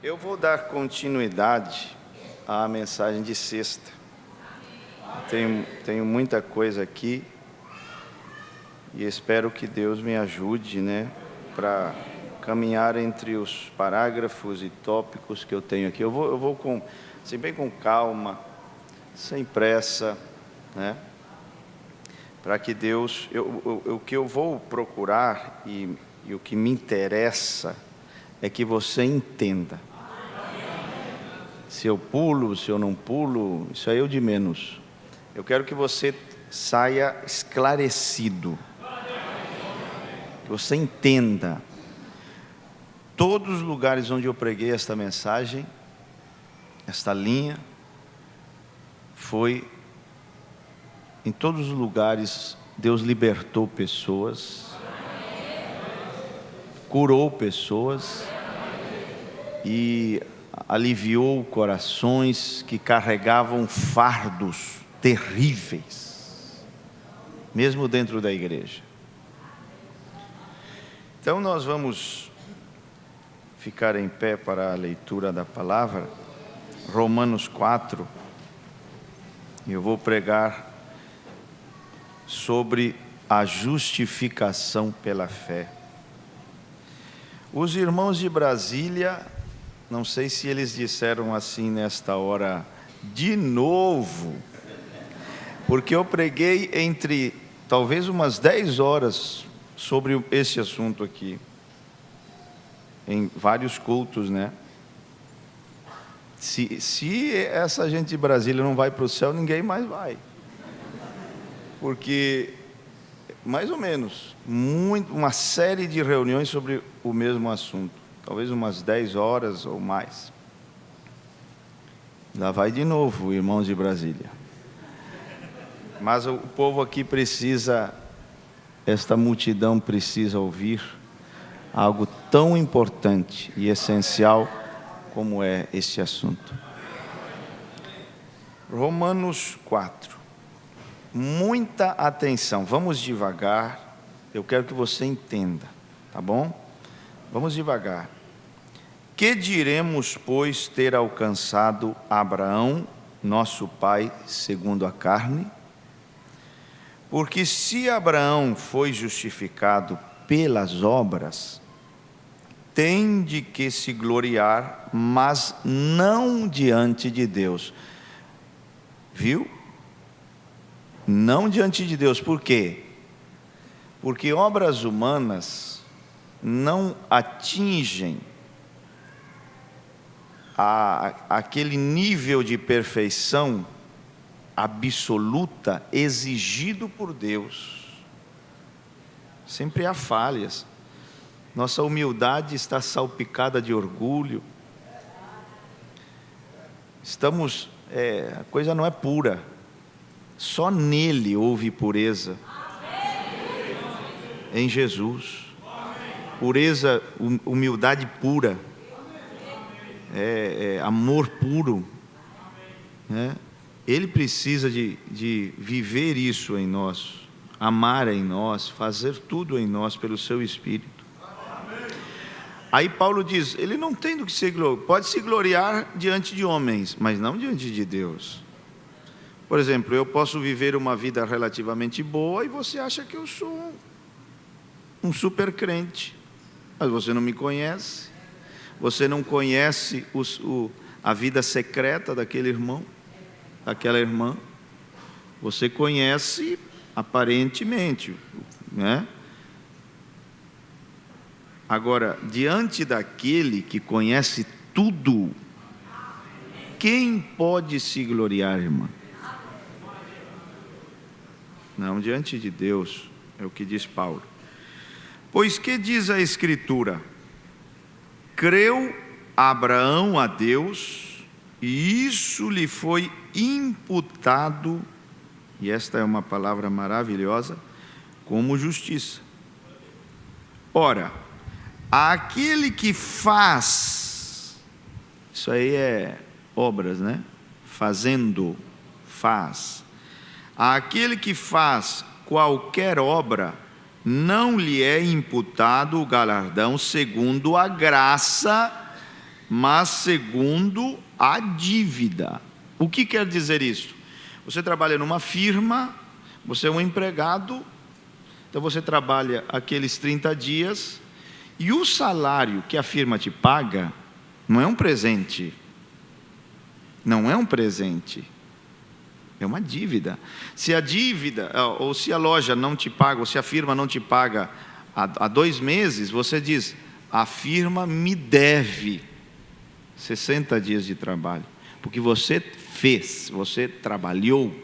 Eu vou dar continuidade à mensagem de sexta. Tenho muita coisa aqui e espero que Deus me ajude, para caminhar entre os parágrafos e tópicos que eu tenho aqui. Eu vou bem com calma, sem pressa, para que Deus, o que eu vou procurar e o que me interessa é que você entenda. Se eu pulo, se eu não pulo, isso aí é o de menos. Eu quero que você saia esclarecido, que você entenda. Todos os lugares onde eu preguei esta mensagem, esta linha, em todos os lugares Deus libertou pessoas, curou pessoas e aliviou corações que carregavam fardos terríveis, mesmo dentro da igreja. Então nós vamos ficar em pé para a leitura da palavra, Romanos 4, e eu vou pregar sobre a justificação pela fé. Os irmãos de Brasília, não sei se eles disseram assim nesta hora, de novo, porque eu preguei entre talvez umas 10 horas sobre esse assunto aqui, em vários cultos, Se essa gente de Brasília não vai para o céu, ninguém mais vai, porque, mais ou menos, uma série de reuniões sobre o mesmo assunto, talvez umas 10 horas ou mais. Lá vai de novo, irmãos de Brasília. Mas o povo aqui esta multidão precisa ouvir algo tão importante e essencial como é este assunto. Romanos 4. Muita atenção, vamos devagar, eu quero que você entenda, tá bom? Vamos devagar. Que diremos, pois, ter alcançado Abraão, nosso pai, segundo a carne? Porque se Abraão foi justificado pelas obras, tem de que se gloriar, mas não diante de Deus. Viu? Não diante de Deus. Por quê? Porque obras humanas não atingem aquele nível de perfeição absoluta exigido por Deus. Sempre há falhas. Nossa humildade está salpicada de orgulho. A coisa não é pura. Só nele houve pureza. Em Jesus. Pureza, humildade pura. Amor puro. Ele precisa de viver isso em nós, amar em nós, fazer tudo em nós pelo seu Espírito. Aí Paulo diz, ele não tem do que se gloriar, pode se gloriar diante de homens, mas não diante de Deus. Por exemplo, eu posso viver uma vida relativamente boa e você acha que eu sou um super crente, mas você não me conhece, você não conhece a vida secreta daquele irmão, daquela irmã, você conhece aparentemente, Agora, diante daquele que conhece tudo, quem pode se gloriar, irmã? Não, diante de Deus, é o que diz Paulo. Pois que diz a Escritura? Creu Abraão a Deus, e isso lhe foi imputado, e esta é uma palavra maravilhosa, como justiça. Ora, aquele que faz, isso aí é obras, faz. Aquele que faz qualquer obra, não lhe é imputado o galardão segundo a graça mas segundo a dívida. O que quer dizer isso? Você trabalha numa firma, você é um empregado, então você trabalha aqueles 30 dias, e o salário que a firma te paga não é um presente. Não é um presente. É uma dívida. Se a dívida, ou se a loja não te paga, ou se a firma não te paga há 2 meses, você diz: a firma me deve 60 dias de trabalho, porque você fez, você trabalhou.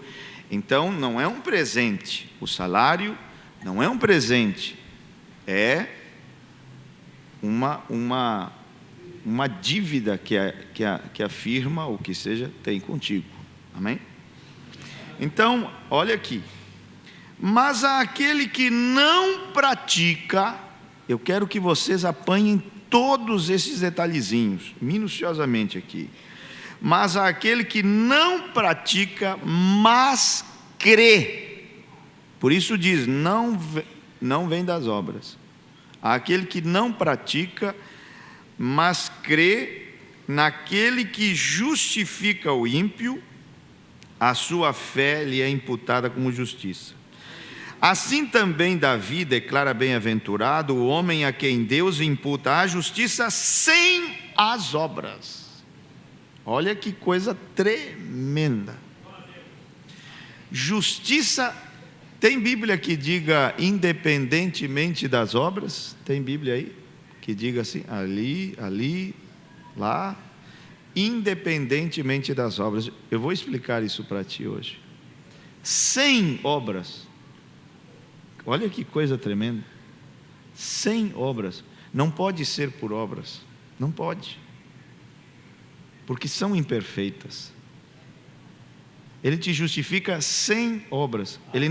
Então não é um presente. O salário não é um presente, é uma dívida que a firma, ou que seja, tem contigo. Amém? Então, olha aqui. Mas aquele que não pratica, eu quero que vocês apanhem todos esses detalhezinhos, minuciosamente aqui. Mas aquele que não pratica, mas crê. Por isso diz, não vem das obras. Aquele que não pratica, mas crê naquele que justifica o ímpio, a sua fé lhe é imputada como justiça. Assim também Davi declara bem-aventurado o homem a quem Deus imputa a justiça sem as obras. Olha que coisa tremenda. Justiça, tem Bíblia que diga independentemente das obras? Tem Bíblia aí que diga assim, ali, lá, independentemente das obras. Eu vou explicar isso para ti hoje. Sem obras. Olha que coisa tremenda. Sem obras. Não pode ser por obras. Não pode. Porque são imperfeitas. Ele te justifica sem obras. Ele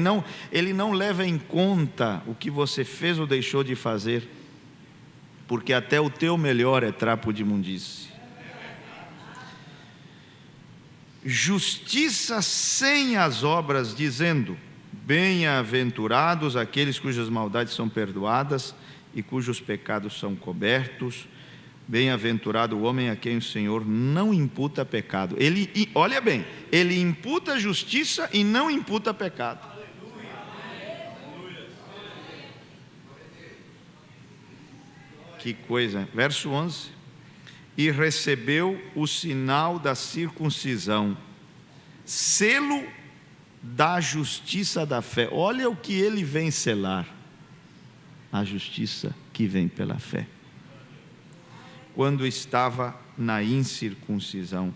não leva em conta o que você fez ou deixou de fazer. Porque até o teu melhor é trapo de imundície. Justiça sem as obras, dizendo: bem-aventurados aqueles cujas maldades são perdoadas e cujos pecados são cobertos. Bem-aventurado o homem a quem o Senhor não imputa pecado. Olha bem, ele imputa justiça e não imputa pecado. Que coisa, verso 11: e recebeu o sinal da circuncisão, selo da justiça da fé. Olha o que ele vem selar: a justiça que vem pela fé. Quando estava na incircuncisão,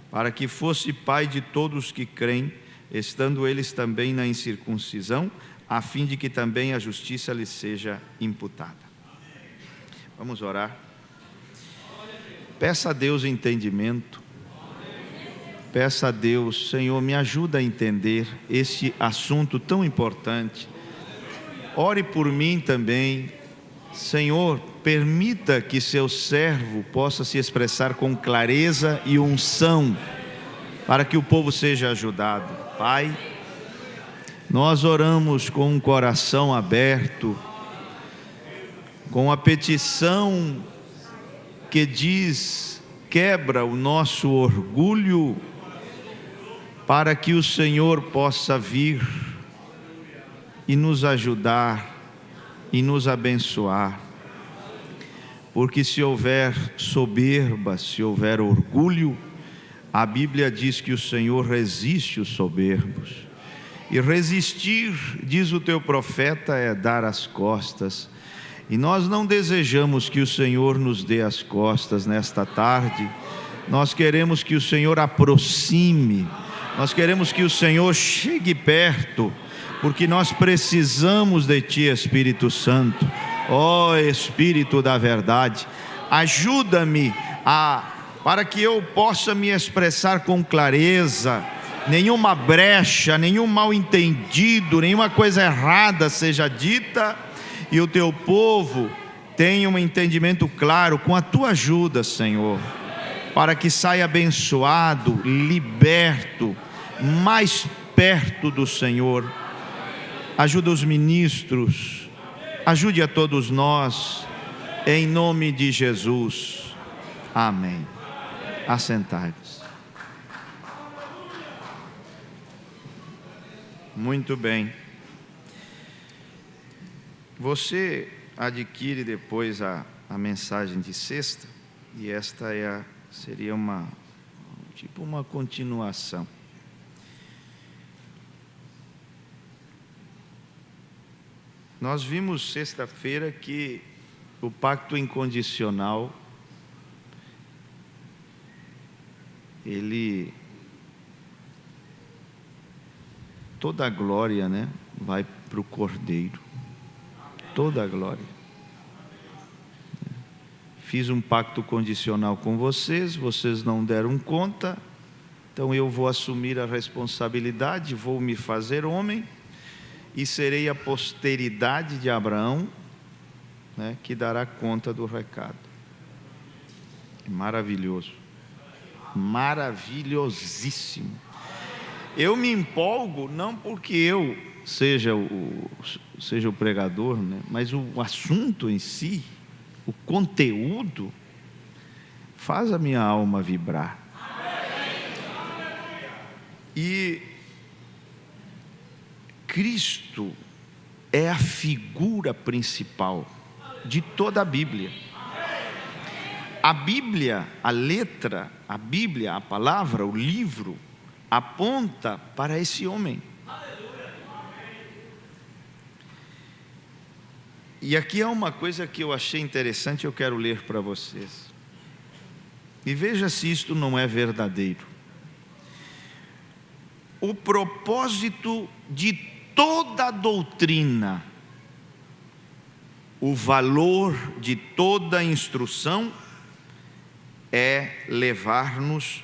para que fosse pai de todos que creem, estando eles também na incircuncisão, a fim de que também a justiça lhes seja imputada. Vamos orar. Peça a Deus entendimento. Peça a Deus: Senhor, me ajuda a entender este assunto tão importante. Ore por mim também. Senhor, permita que seu servo possa se expressar com clareza e unção, para que o povo seja ajudado. Pai, nós oramos com um coração aberto, com a petição que diz: quebra o nosso orgulho, para que o Senhor possa vir e nos ajudar e nos abençoar. Porque se houver soberba, se houver orgulho, a Bíblia diz que o Senhor resiste os soberbos. E resistir, diz o teu profeta, é dar as costas. E nós não desejamos que o Senhor nos dê as costas nesta tarde. Nós queremos que o Senhor aproxime. Nós queremos que o Senhor chegue perto, porque nós precisamos de Ti, Espírito Santo. Ó Espírito da verdade, ajuda-me para que eu possa me expressar com clareza, nenhuma brecha, nenhum mal entendido, nenhuma coisa errada seja dita, e o Teu povo tenha um entendimento claro com a Tua ajuda, Senhor, para que saia abençoado, liberto, mais perto do Senhor. Ajuda os ministros, ajude a todos nós, em nome de Jesus. Amém. Assentai-vos. Muito bem. Você adquire depois a mensagem de sexta, e esta seria uma continuação. Nós vimos sexta-feira que o pacto incondicional, toda a glória, vai para o Cordeiro. Toda a glória. Fiz um pacto condicional com vocês, vocês não deram conta, então eu vou assumir a responsabilidade, vou me fazer homem e serei a posteridade de Abraão, que dará conta do recado. Maravilhoso, maravilhosíssimo. Eu me empolgo não porque eu seja o pregador, mas o assunto em si, o conteúdo, faz a minha alma vibrar. E Cristo é a figura principal de toda a Bíblia. A Bíblia, a letra, a Bíblia, a palavra, o livro, aponta para esse homem. E aqui há uma coisa que eu achei interessante, eu quero ler para vocês. E veja se isto não é verdadeiro. O propósito de toda a doutrina, o valor de toda a instrução é levar-nos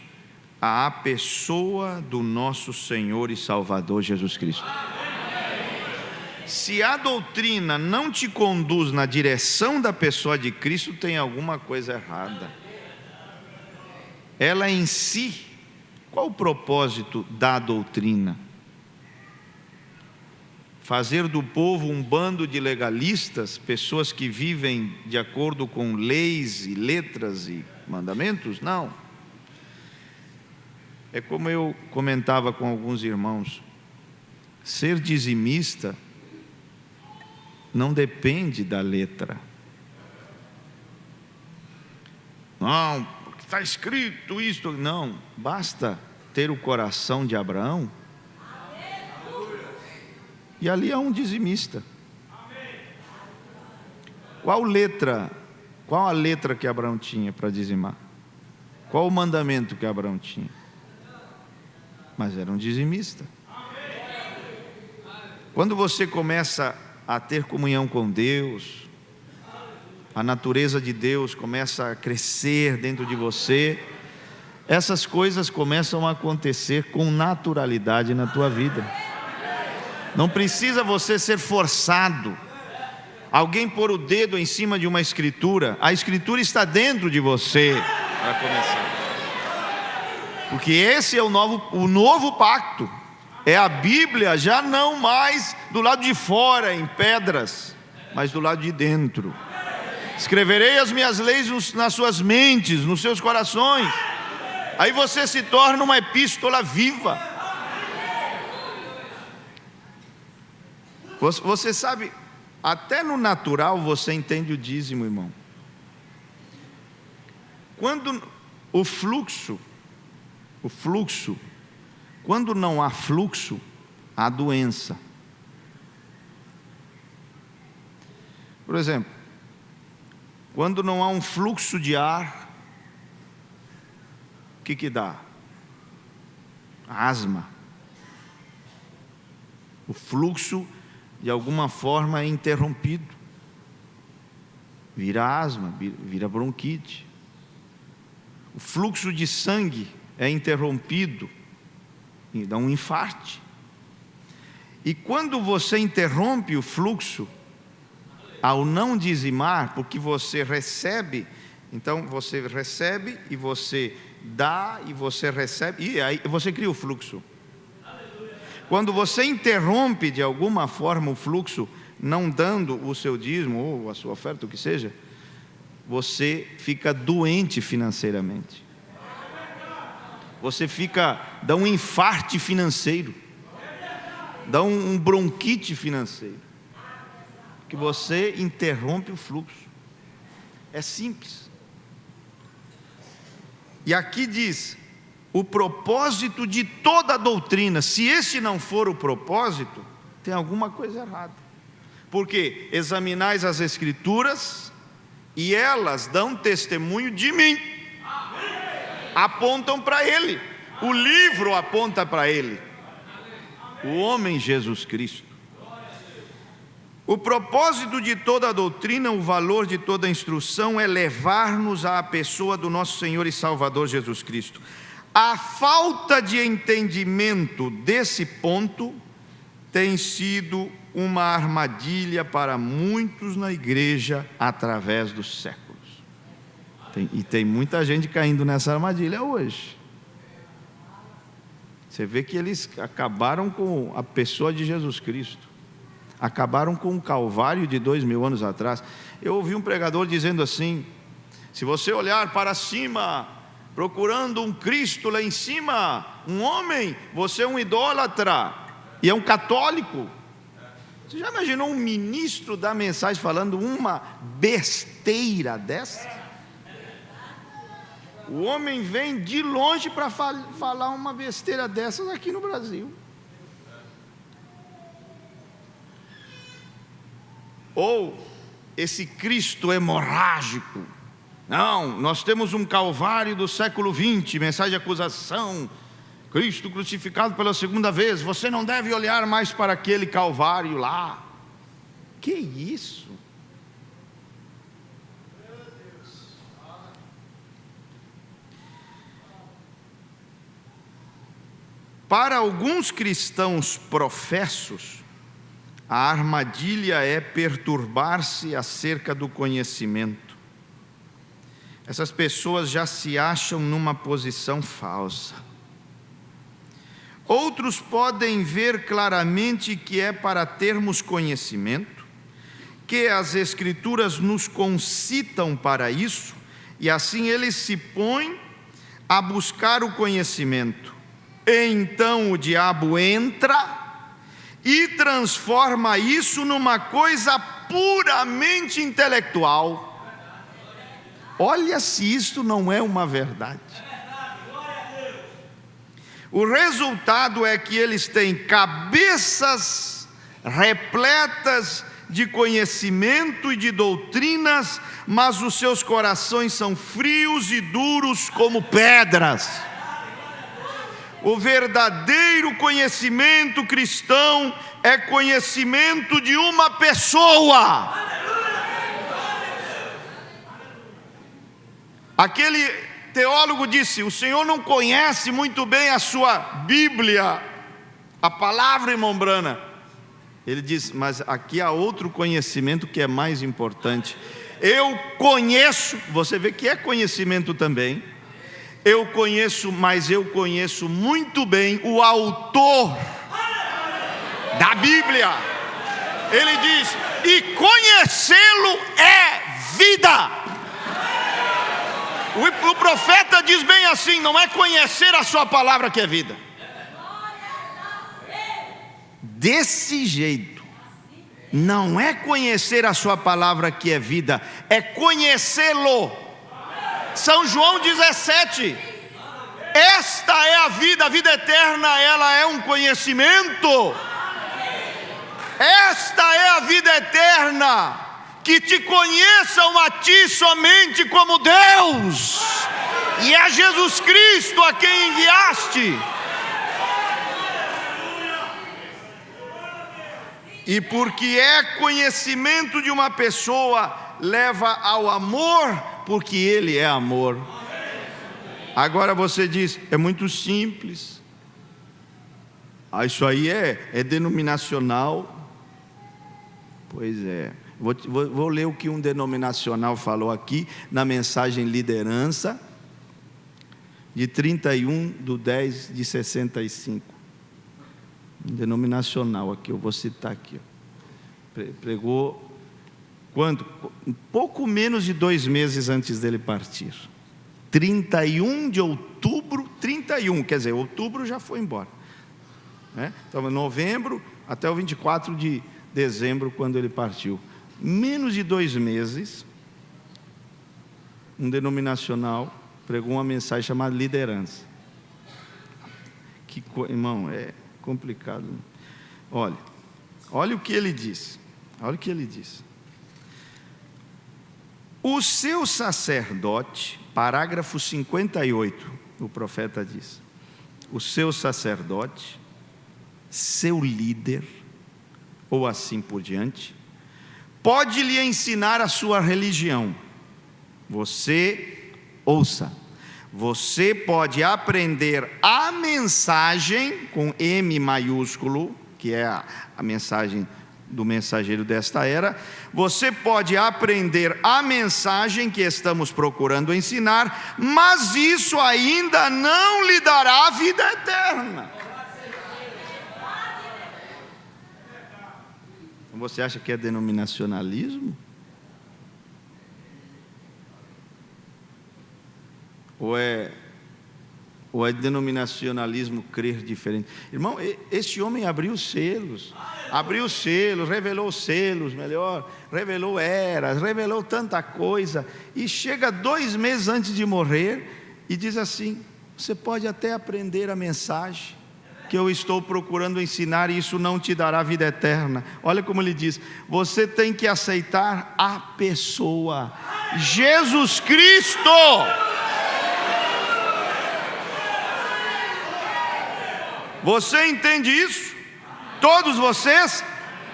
à pessoa do nosso Senhor e Salvador Jesus Cristo. Se a doutrina não te conduz na direção da pessoa de Cristo, tem alguma coisa errada. Ela em si, qual o propósito da doutrina? Fazer do povo um bando de legalistas, pessoas que vivem de acordo com leis e letras e mandamentos? Não. É como eu comentava com alguns irmãos, ser dizimista não depende da letra. Não, porque está escrito isto. Não, basta ter o coração de Abraão. E ali há um dizimista. Qual a letra que Abraão tinha para dizimar? Qual o mandamento que Abraão tinha? Mas era um dizimista. Quando você começa a ter comunhão com Deus, a natureza de Deus começa a crescer dentro de você, essas coisas começam a acontecer com naturalidade na tua vida. Não precisa você ser forçado, alguém pôr o dedo em cima de uma escritura. A escritura está dentro de você para começar, porque esse é o novo pacto. É a Bíblia já não mais do lado de fora em pedras, mas do lado de dentro. Escreverei as minhas leis nas suas mentes, nos seus corações. Aí você se torna uma epístola viva. Você sabe, até no natural você entende o dízimo, irmão. Quando o fluxo, quando não há fluxo, há doença. Por exemplo, quando não há um fluxo de ar, o que dá? Asma. O fluxo de alguma forma é interrompido, vira asma, vira bronquite. O fluxo de sangue é interrompido e dá um infarte. E quando você interrompe o fluxo, ao não dizimar, porque você recebe, então você recebe e você dá e você recebe, e aí você cria o fluxo. Quando você interrompe de alguma forma o fluxo, não dando o seu dízimo ou a sua oferta, o que seja, você fica doente financeiramente. Você dá um infarte financeiro, dá um bronquite financeiro, que você interrompe o fluxo. É simples. E aqui diz, o propósito de toda a doutrina. Se esse não for o propósito, tem alguma coisa errada. Porque examinais as Escrituras, e elas dão testemunho de mim. Apontam para Ele. O livro aponta para Ele. O homem Jesus Cristo. O propósito de toda a doutrina, o valor de toda a instrução é levar-nos à pessoa do nosso Senhor e Salvador Jesus Cristo. A falta de entendimento desse ponto tem sido uma armadilha para muitos na igreja através dos séculos. Tem muita gente caindo nessa armadilha hoje. Você vê que eles acabaram com a pessoa de Jesus Cristo. Acabaram com o Calvário de 2000 anos atrás. Eu ouvi um pregador dizendo assim: se você olhar para cima, procurando um Cristo lá em cima, um homem, você é um idólatra e é um católico. Você já imaginou um ministro da mensagem falando uma besteira dessa? O homem vem de longe para falar uma besteira dessas aqui no Brasil. Ou esse Cristo hemorrágico. Não, nós temos um Calvário do século 20, mensagem de acusação, Cristo crucificado pela segunda vez, você não deve olhar mais para aquele Calvário lá. Que isso? Para alguns cristãos professos, a armadilha é perturbar-se acerca do conhecimento. Essas pessoas já se acham numa posição falsa. Outros podem ver claramente que é para termos conhecimento, que as Escrituras nos concitam para isso, e assim eles se põem a buscar o conhecimento. Então o diabo entra e transforma isso numa coisa puramente intelectual. Olha se isto não é uma verdade. O resultado é que eles têm cabeças repletas de conhecimento e de doutrinas, mas os seus corações são frios e duros como pedras. O verdadeiro conhecimento cristão é conhecimento de uma pessoa. Aquele teólogo disse: o senhor não conhece muito bem a sua Bíblia, a palavra, irmão Brana. Ele diz: mas aqui há outro conhecimento que é mais importante. Eu conheço, você vê que é conhecimento também. Eu conheço, mas eu conheço muito bem o autor da Bíblia. Ele diz: e conhecê-lo é vida. O profeta diz bem assim: não é conhecer a sua palavra que é vida. Desse jeito, não é conhecer a sua palavra que é vida, é conhecê-lo. São João 17, esta é a vida eterna, ela é um conhecimento. Esta é a vida eterna, que te conheçam a ti somente como Deus, e é Jesus Cristo a quem enviaste. E porque é conhecimento de uma pessoa, leva ao amor, porque Ele é amor. Agora você diz: é muito simples. Isso aí é denominacional. Pois é. Vou ler o que um denominacional falou aqui na mensagem Liderança, de 31/10/65. Um denominacional aqui, eu vou citar aqui. Pregou quando? pouco menos de 2 meses antes dele partir. 31 de outubro, 31, quer dizer, outubro já foi embora, né? Então, novembro até o 24 de dezembro, quando ele partiu. Menos de 2 meses, um denominacional pregou uma mensagem chamada liderança. Irmão, é complicado. Olha o que ele disse. Olha o que ele disse. O seu sacerdote, parágrafo 58, o profeta diz: o seu sacerdote, seu líder, ou assim por diante, pode lhe ensinar a sua religião. Você, ouça, você pode aprender a mensagem, com M maiúsculo, que é a mensagem do mensageiro desta era. Você pode aprender a mensagem que estamos procurando ensinar, mas isso ainda não lhe dará a vida eterna. Você acha que é denominacionalismo? Ou é denominacionalismo crer diferente? Irmão, esse homem abriu os selos, revelou os selos, revelou eras, revelou tanta coisa, e chega 2 meses antes de morrer e diz assim: você pode até aprender a mensagem que eu estou procurando ensinar, e isso não te dará vida eterna. Olha como ele diz: você tem que aceitar a pessoa, Jesus Cristo. Você entende isso? Todos vocês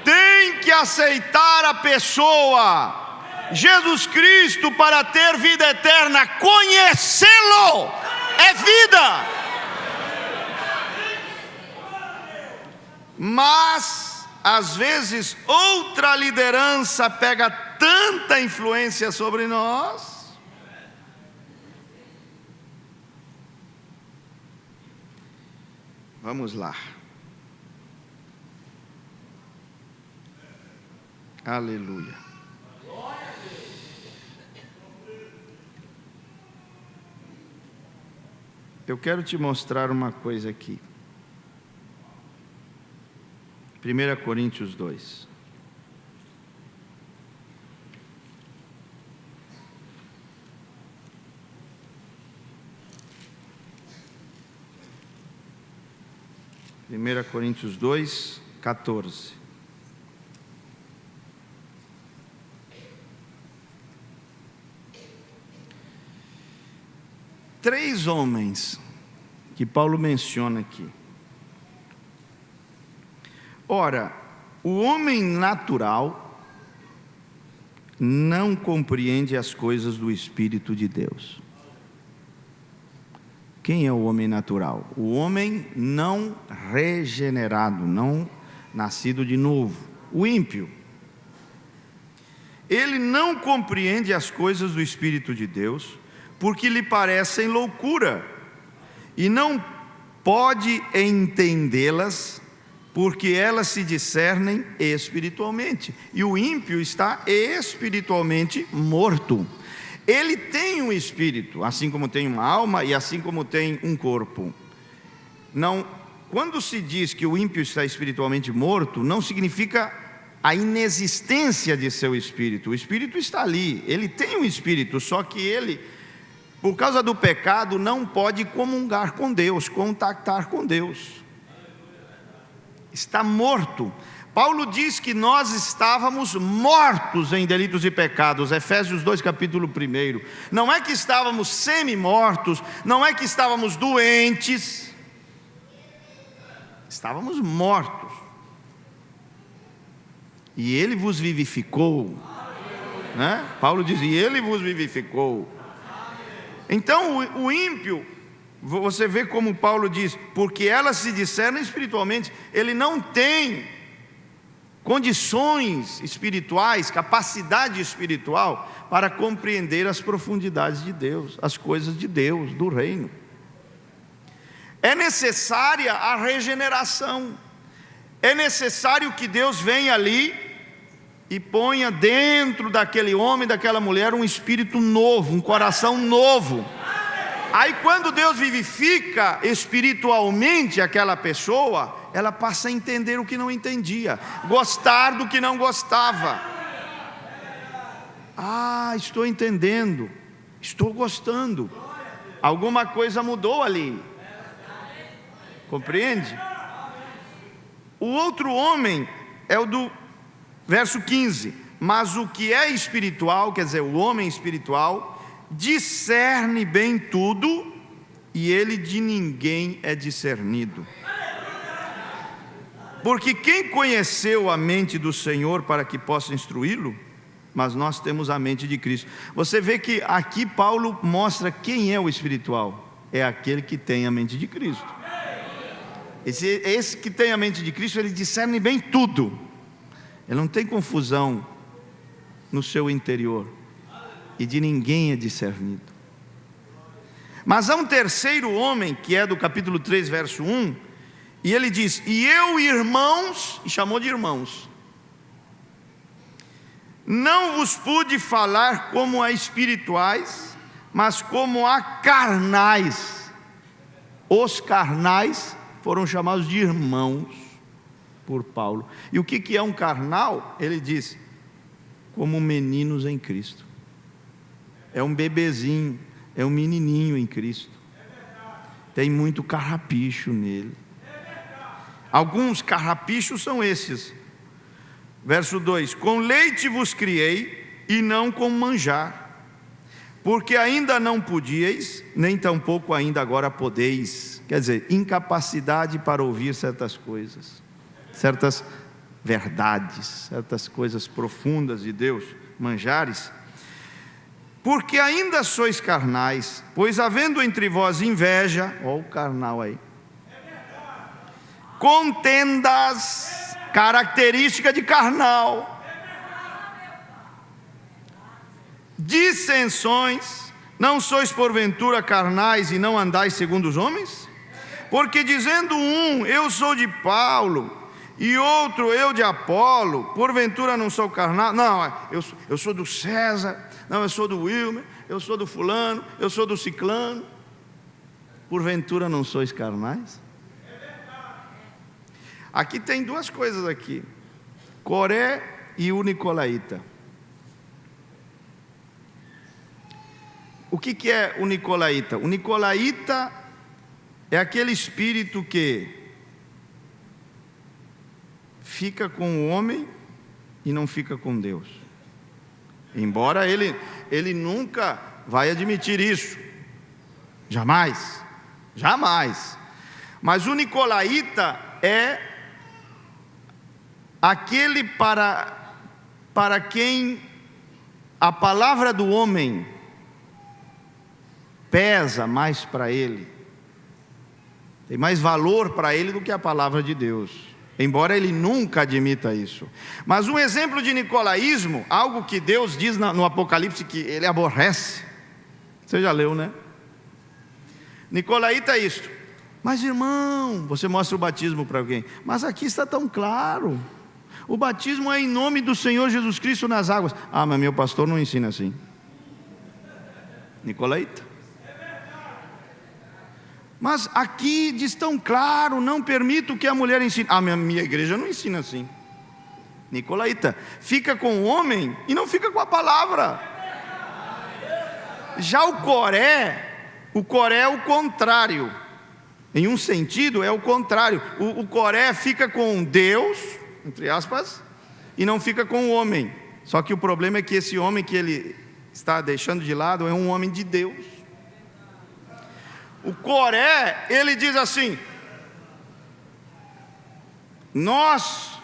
têm que aceitar a pessoa, Jesus Cristo, para ter vida eterna. Conhecê-lo é vida. Mas, às vezes, outra liderança pega tanta influência sobre nós. Vamos lá. Aleluia. Eu quero te mostrar uma coisa aqui. 1 Coríntios 2. Primeira Coríntios 2, 14. Três homens que Paulo menciona aqui. Ora, o homem natural não compreende as coisas do Espírito de Deus. Quem é o homem natural? O homem não regenerado, não nascido de novo. O ímpio. Ele não compreende as coisas do Espírito de Deus, porque lhe parecem loucura, e não pode entendê-las, porque elas se discernem espiritualmente. E o ímpio está espiritualmente morto. Ele tem um espírito, assim como tem uma alma e assim como tem um corpo. Não, quando se diz que o ímpio está espiritualmente morto, não significa a inexistência de seu espírito. O espírito está ali, ele tem um espírito, só que ele, por causa do pecado, não pode comungar com Deus, contactar com Deus. Está morto. Paulo diz que nós estávamos mortos em delitos e pecados, Efésios 2, capítulo 1. Não é que estávamos semi-mortos, não é que estávamos doentes, estávamos mortos. E Ele vos vivificou, né? Paulo diz, e Ele vos vivificou. Então o ímpio, você vê como Paulo diz, porque elas se discernem espiritualmente, ele não tem condições espirituais, capacidade espiritual para compreender as profundidades de Deus, as coisas de Deus, do reino. É necessária a regeneração, é necessário que Deus venha ali e ponha dentro daquele homem, daquela mulher, um espírito novo, um coração novo. Aí quando Deus vivifica espiritualmente aquela pessoa, ela passa a entender o que não entendia, gostar do que não gostava. Estou entendendo, estou gostando, alguma coisa mudou ali. Compreende? O outro homem é o do verso 15. Mas o que é espiritual, quer dizer, o homem espiritual, discerne bem tudo, e ele de ninguém é discernido. Porque quem conheceu a mente do Senhor para que possa instruí-lo? Mas nós temos a mente de Cristo. Você vê que aqui Paulo mostra quem é o espiritual. É aquele que tem a mente de Cristo. Esse que tem a mente de Cristo, ele discerne bem tudo. Ele não tem confusão no seu interior. E de ninguém é discernido. Mas há um terceiro homem, que é do capítulo 3, verso 1. E ele diz: e eu, irmãos, e chamou de irmãos, não vos pude falar como a espirituais, mas como a carnais. Os carnais foram chamados de irmãos por Paulo. E o que é um carnal? Ele diz: como meninos em Cristo. É um bebezinho, é um menininho em Cristo. Tem muito carrapicho nele. Alguns carrapichos são esses. Verso 2: com leite vos criei, e não com manjar, porque ainda não podíeis, nem tampouco ainda agora podeis. Quer dizer, incapacidade para ouvir certas coisas, certas verdades, certas coisas profundas de Deus, manjares. Porque ainda sois carnais, pois havendo entre vós inveja, ó o carnal aí, contendas, característica de carnal, dissensões, não sois porventura carnais e não andais segundo os homens? Porque dizendo um, eu sou de Paulo, e outro, eu de Apolo, porventura não sou carnal? Não, eu sou do César, não, eu sou do Wilmer, eu sou do fulano, eu sou do ciclano. Porventura não sois carnais? Aqui tem duas coisas aqui: Coré e o Nicolaíta. O que é o Nicolaíta? O Nicolaíta é aquele espírito que fica com o homem e não fica com Deus. Embora ele nunca vai admitir isso. Jamais. Jamais. Mas o Nicolaíta é aquele para quem a palavra do homem pesa mais para ele, tem mais valor para ele do que a palavra de Deus, embora ele nunca admita isso. Mas um exemplo de nicolaísmo, algo que Deus diz no Apocalipse que ele aborrece, você já leu, né? Nicolaíta é isto: mas irmão, você mostra o batismo para alguém, mas aqui está tão claro, o batismo é em nome do Senhor Jesus Cristo nas águas. Mas meu pastor não ensina assim. Nicolaíta. Mas aqui diz tão claro, não permito que a mulher ensine. Minha igreja não ensina assim. Nicolaíta, fica com o homem e não fica com a palavra. Já o Coré é o contrário. Em um sentido é o contrário. O Coré fica com Deus, entre aspas, e não fica com o homem. Só que o problema é que esse homem que ele está deixando de lado é um homem de Deus. O Coré, ele diz assim: nós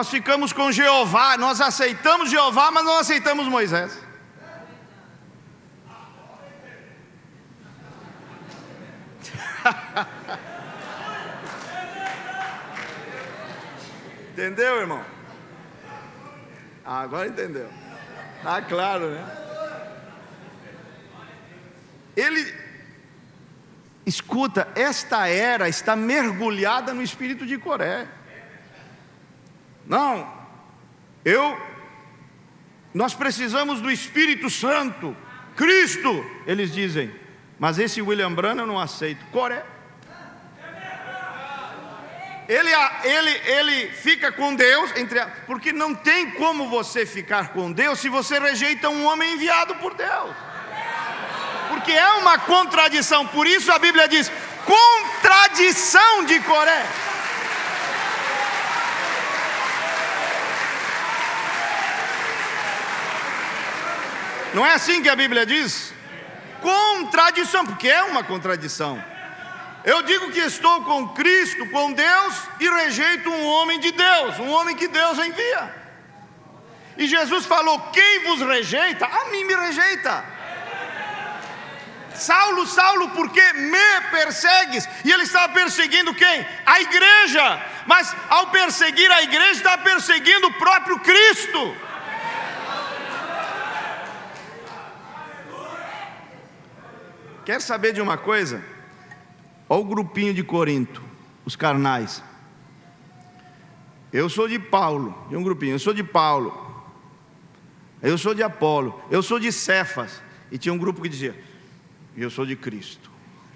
ficamos com Jeová, nós aceitamos Jeová, mas não aceitamos Moisés. Entendeu, irmão? Agora entendeu. Tá claro, né? Escuta, esta era está mergulhada no espírito de Coré. Não, Nós precisamos do Espírito Santo, Cristo, eles dizem. Mas esse William Branham eu não aceito. Coré. Ele fica com Deus, porque não tem como você ficar com Deus se você rejeita um homem enviado por Deus. Porque é uma contradição. Por isso a Bíblia diz: contradição de Coré. Não é assim que a Bíblia diz? Contradição, porque é uma contradição. Eu digo que estou com Cristo, com Deus, e rejeito um homem de Deus, um homem que Deus envia. E Jesus falou: quem vos rejeita, a mim me rejeita. Saulo, Saulo, por que me persegues? E ele estava perseguindo quem? A igreja. Mas ao perseguir a igreja, está perseguindo o próprio Cristo. Quer saber de uma coisa? Olha o grupinho de Corinto, os carnais. Eu sou de Paulo, de um grupinho. Eu sou de Paulo. Eu sou de Apolo. Eu sou de Cefas. E tinha um grupo que dizia: eu sou de Cristo.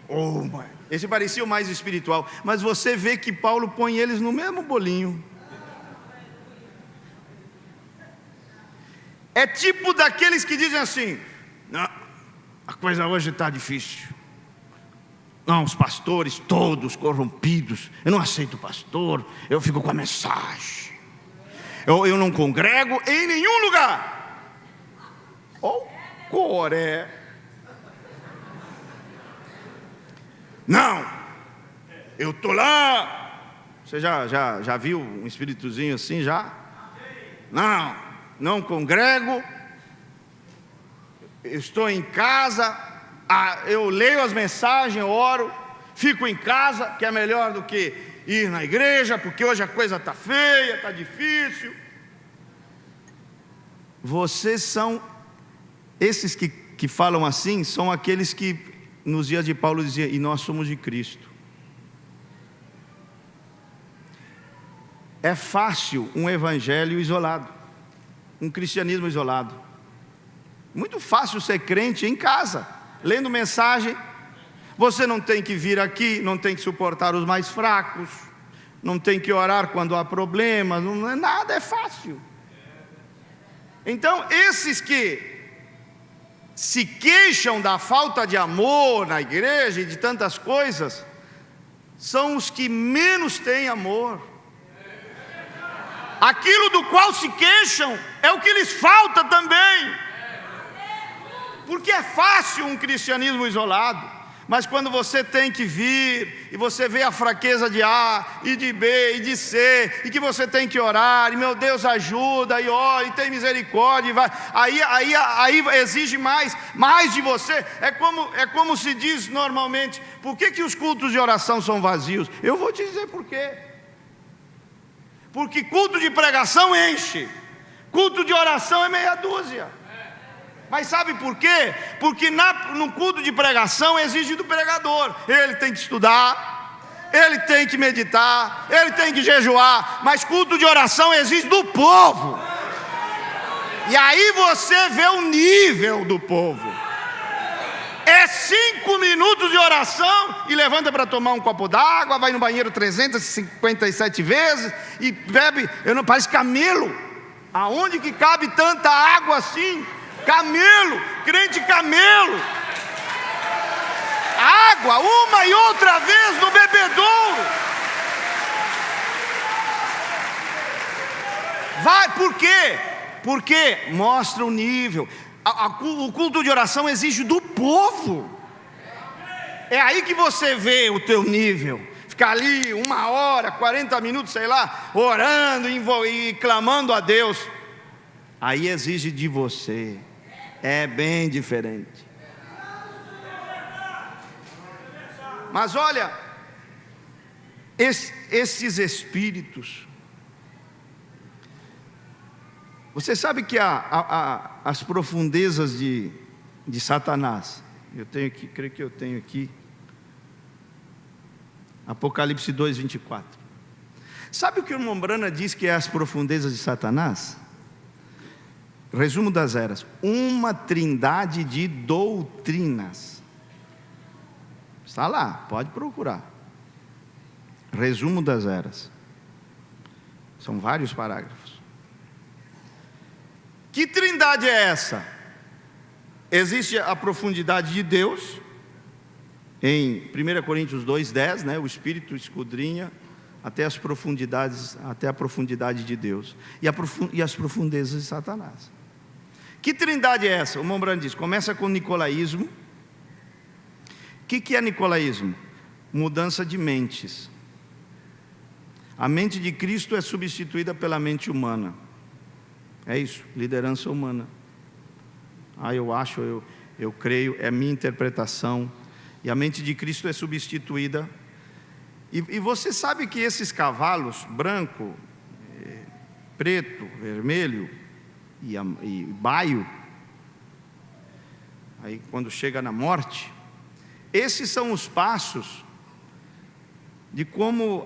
Oh, my. Esse parecia o mais espiritual. Mas você vê que Paulo põe eles no mesmo bolinho. É tipo daqueles que dizem assim: não, a coisa hoje está difícil. Não, os pastores todos corrompidos. Eu não aceito pastor. Eu fico com a mensagem. Eu não congrego em nenhum lugar. Ou Coré. Não, eu estou lá. Você já viu um espíritozinho assim já? Não congrego. Eu estou em casa. Eu leio as mensagens, eu oro, fico em casa, que é melhor do que ir na igreja, porque hoje a coisa está feia, está difícil. Vocês são, esses que falam assim, são aqueles que nos dias de Paulo dizia: e nós somos de Cristo. É fácil um evangelho isolado, um cristianismo isolado. Muito fácil ser crente em casa, lendo mensagem. Você não tem que vir aqui, não tem que suportar os mais fracos, não tem que orar quando há problemas, não é nada, é fácil. Então esses que se queixam da falta de amor na igreja e de tantas coisas, são os que menos têm amor. Aquilo do qual se queixam é o que lhes falta também. Porque é fácil um cristianismo isolado, mas quando você tem que vir, e você vê a fraqueza de A, e de B, e de C, e que você tem que orar, e meu Deus ajuda, e ora, e tem misericórdia, e vai, aí exige mais de você. É como se diz normalmente: por que os cultos de oração são vazios? Eu vou te dizer por quê. Porque culto de pregação enche, culto de oração é meia dúzia. Mas sabe por quê? Porque no culto de pregação exige do pregador. Ele tem que estudar, ele tem que meditar, ele tem que jejuar. Mas culto de oração exige do povo. E aí você vê o nível do povo. É 5 minutos de oração e levanta para tomar um copo d'água, vai no banheiro 357 vezes e bebe, parece camelo. Aonde que cabe tanta água assim? Camelo, crente camelo. Água, uma e outra vez no bebedouro. Vai, por quê? Porque mostra o nível. O culto de oração exige do povo. É aí que você vê o teu nível. Ficar ali 1 hora, 40 minutos, sei lá, orando e clamando a Deus. Aí exige de você. É bem diferente. Mas olha, esses espíritos, você sabe que as profundezas de Satanás, eu tenho aqui, creio que eu tenho aqui, Apocalipse 2:24. Sabe o que o irmão Branham diz que é as profundezas de Satanás? Resumo das eras: uma trindade de doutrinas. Está lá, pode procurar. Resumo das eras. São vários parágrafos. Que trindade é essa? Existe a profundidade de Deus, em 1 Coríntios 2:10, né? O Espírito esquadrinha até as profundidades, até a profundidade de Deus e as profundezas de Satanás. Que trindade é essa? O Mombrano diz, começa com o nicolaísmo. O que é nicolaísmo? Mudança de mentes. A mente de Cristo é substituída pela mente humana. É isso, liderança humana. Eu acho, eu creio, é a minha interpretação. E a mente de Cristo é substituída. E você sabe que esses cavalos, branco, preto, vermelho e baio, aí quando chega na morte, esses são os passos de como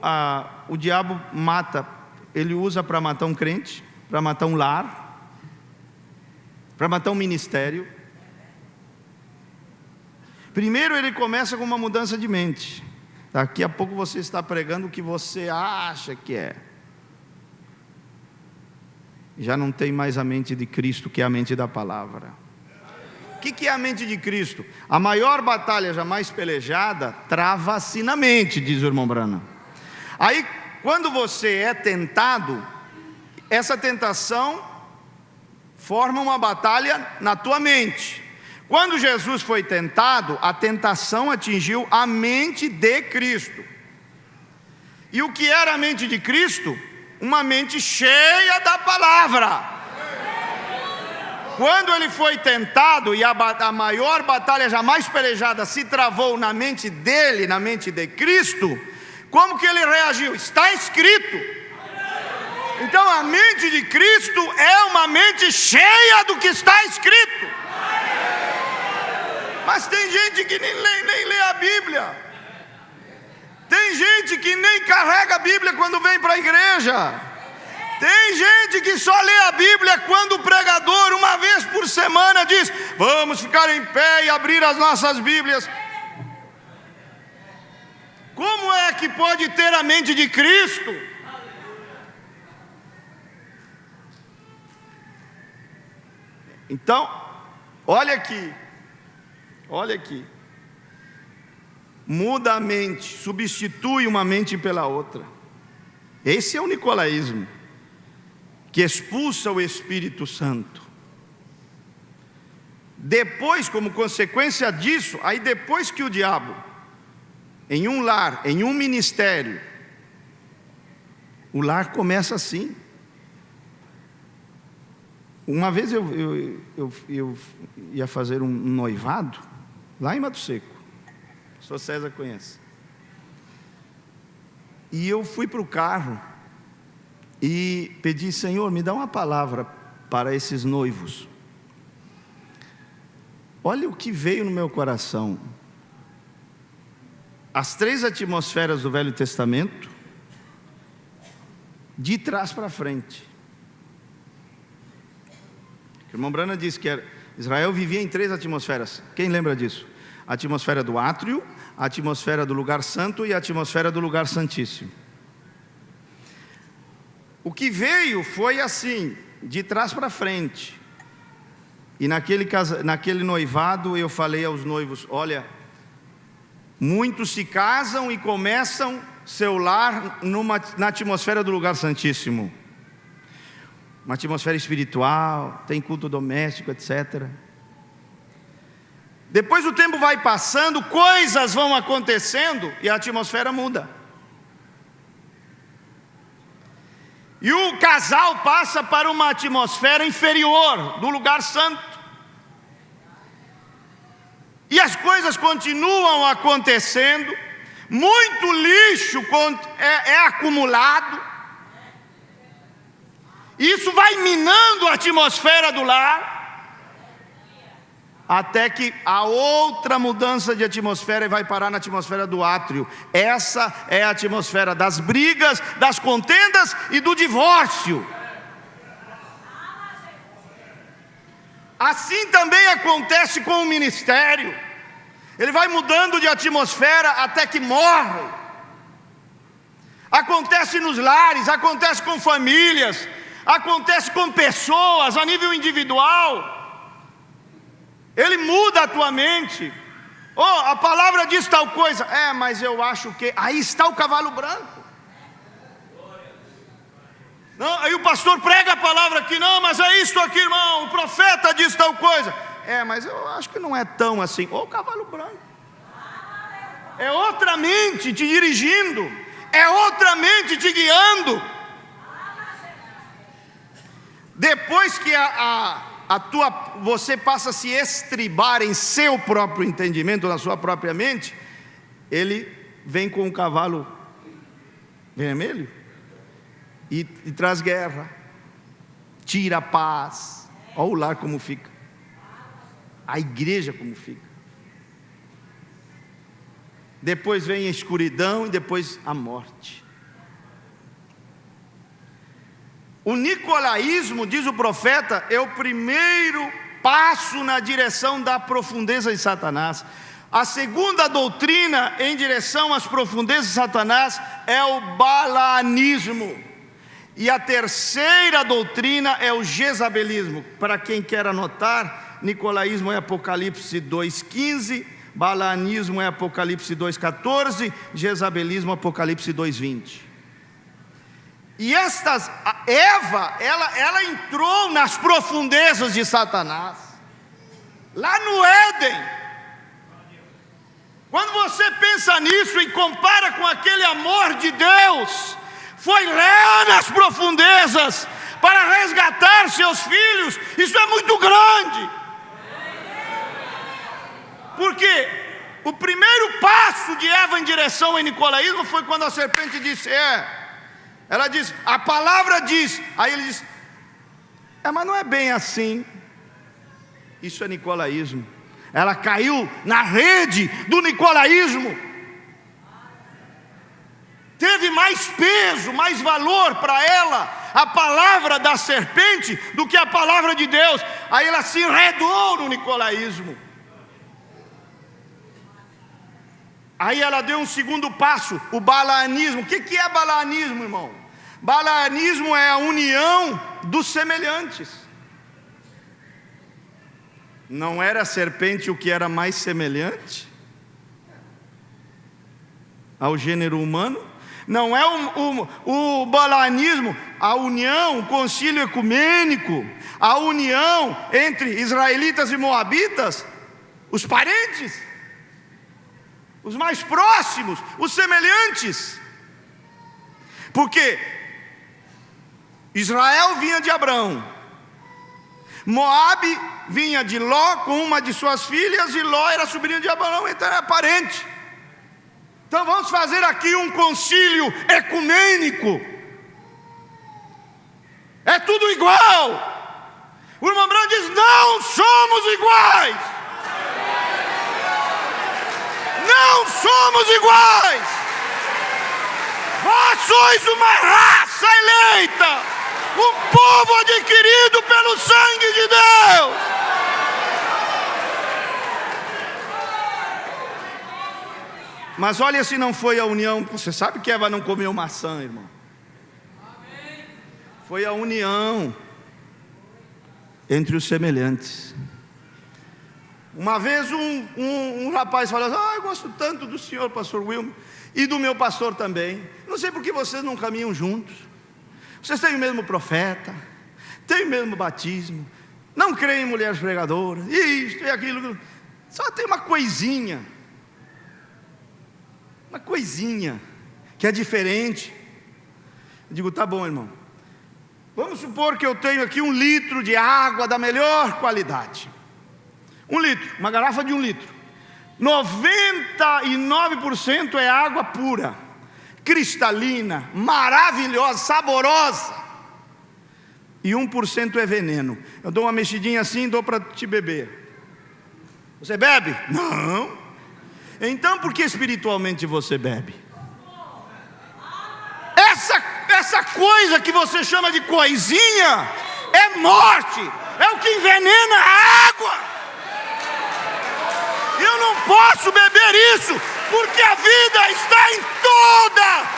o diabo mata. Ele usa para matar um crente, para matar um lar, para matar um ministério. Primeiro ele começa com uma mudança de mente. Daqui a pouco você está pregando o que você acha que é. Já não tem mais a mente de Cristo, que é a mente da palavra. O que é a mente de Cristo? A maior batalha jamais pelejada trava-se na mente, diz o irmão Brana. Aí, quando você é tentado, essa tentação forma uma batalha na tua mente. Quando Jesus foi tentado, a tentação atingiu a mente de Cristo. E o que era a mente de Cristo? Uma mente cheia da palavra. Quando ele foi tentado e a maior batalha jamais pelejada se travou na mente dele, na mente de Cristo, como que ele reagiu? Está escrito. Então a mente de Cristo é uma mente cheia do que está escrito. Mas tem gente que nem lê a Bíblia. Tem gente que nem carrega a Bíblia quando vem para a igreja. Tem gente que só lê a Bíblia quando o pregador, uma vez por semana, diz: vamos ficar em pé e abrir as nossas Bíblias. Como é que pode ter a mente de Cristo? Então, olha aqui. Olha aqui. Muda a mente, substitui uma mente pela outra. Esse é o nicolaísmo, que expulsa o Espírito Santo. Depois, como consequência disso, aí depois que o diabo, em um lar, em um ministério, o lar começa assim. Uma vez eu ia fazer um noivado, lá em Mato Seco, o pastor César conhece. E eu fui para o carro e pedi: Senhor, me dá uma palavra para esses noivos. Olha o que veio no meu coração. As 3 atmosferas do Velho Testamento, de trás para frente. O irmão Brana disse que Israel vivia em 3 atmosferas. Quem lembra disso? A atmosfera do átrio, a atmosfera do lugar santo e a atmosfera do lugar santíssimo. O que veio foi assim, de trás para frente. E naquele noivado eu falei aos noivos: olha, muitos se casam e começam seu lar na atmosfera do lugar santíssimo. Uma atmosfera espiritual, tem culto doméstico, etc. Depois o tempo vai passando, coisas vão acontecendo e a atmosfera muda. E o casal passa para uma atmosfera inferior, do lugar santo. E as coisas continuam acontecendo, muito lixo é acumulado. Isso vai minando a atmosfera do lar, até que a outra mudança de atmosfera vai parar na atmosfera do átrio. Essa é a atmosfera das brigas, das contendas e do divórcio. Assim também acontece com o ministério. Ele vai mudando de atmosfera até que morre. Acontece nos lares, acontece com famílias, acontece com pessoas a nível individual. Ele muda a tua mente. Oh, a palavra diz tal coisa. Mas eu acho que... Aí está o cavalo branco. Não, aí o pastor prega a palavra aqui. Não, mas é isso aqui, irmão. O profeta diz tal coisa. Mas eu acho que não é tão assim. O cavalo branco. É outra mente te dirigindo. É outra mente te guiando. Depois que você passa a se estribar em seu próprio entendimento, na sua própria mente, ele vem com um cavalo vermelho e traz guerra, tira a paz. Olha o lar como fica, a igreja como fica. Depois vem a escuridão e depois a morte. O nicolaísmo, diz o profeta, é o primeiro passo na direção da profundeza de Satanás. A segunda doutrina em direção às profundezas de Satanás é o balaanismo. E a terceira doutrina é o jezabelismo. Para quem quer anotar, nicolaísmo é Apocalipse 2,15, balaanismo é Apocalipse 2,14, jezabelismo Apocalipse 2,20. E Eva, ela entrou nas profundezas de Satanás, lá no Éden. Quando você pensa nisso e compara com aquele amor de Deus, foi lá nas profundezas para resgatar seus filhos. Isso é muito grande. Porque o primeiro passo de Eva em direção ao nicolaísmo foi quando a serpente disse: ela diz, a palavra diz. Aí ele diz: mas não é bem assim. Isso é nicolaísmo. Ela caiu na rede do nicolaísmo. Teve mais peso, mais valor para ela a palavra da serpente do que a palavra de Deus. Aí ela se enredou no nicolaísmo. Aí ela deu um segundo passo, o balaanismo. O que é balaanismo, irmão? Balaanismo é a união dos semelhantes. Não era a serpente o que era mais semelhante ao gênero humano? Não é o balaanismo, a união, o concílio ecumênico, a união entre israelitas e moabitas, os parentes, os mais próximos, os semelhantes. Porque Israel vinha de Abrão, Moabe vinha de Ló com uma de suas filhas, e Ló era sobrinho de Abrão, então era parente. Então vamos fazer aqui um concílio ecumênico. É tudo igual. O irmão Branco diz: não somos iguais. Não somos iguais. Vós sois uma raça eleita, um povo adquirido pelo sangue de Deus. Mas olha se não foi a união. Você sabe que Eva não comeu maçã, irmão. Foi a união entre os semelhantes. Uma vez um rapaz falou assim: eu gosto tanto do senhor, pastor Wilmer, e do meu pastor também. Não sei por que vocês não caminham juntos. Vocês têm o mesmo profeta, têm o mesmo batismo, não creem em mulheres pregadoras, isto e aquilo. Só tem uma coisinha que é diferente. Eu digo: tá bom, irmão. Vamos supor que eu tenho aqui 1 litro de água da melhor qualidade. 1 litro, uma garrafa de 1 litro. 99% é água pura, cristalina, maravilhosa, saborosa. E 1% é veneno. Eu dou uma mexidinha assim e dou para te beber. Você bebe? Não. Então por que espiritualmente você bebe? Essa coisa que você chama de coisinha é morte, é o que envenena a água. Eu não posso beber isso, porque a vida está em toda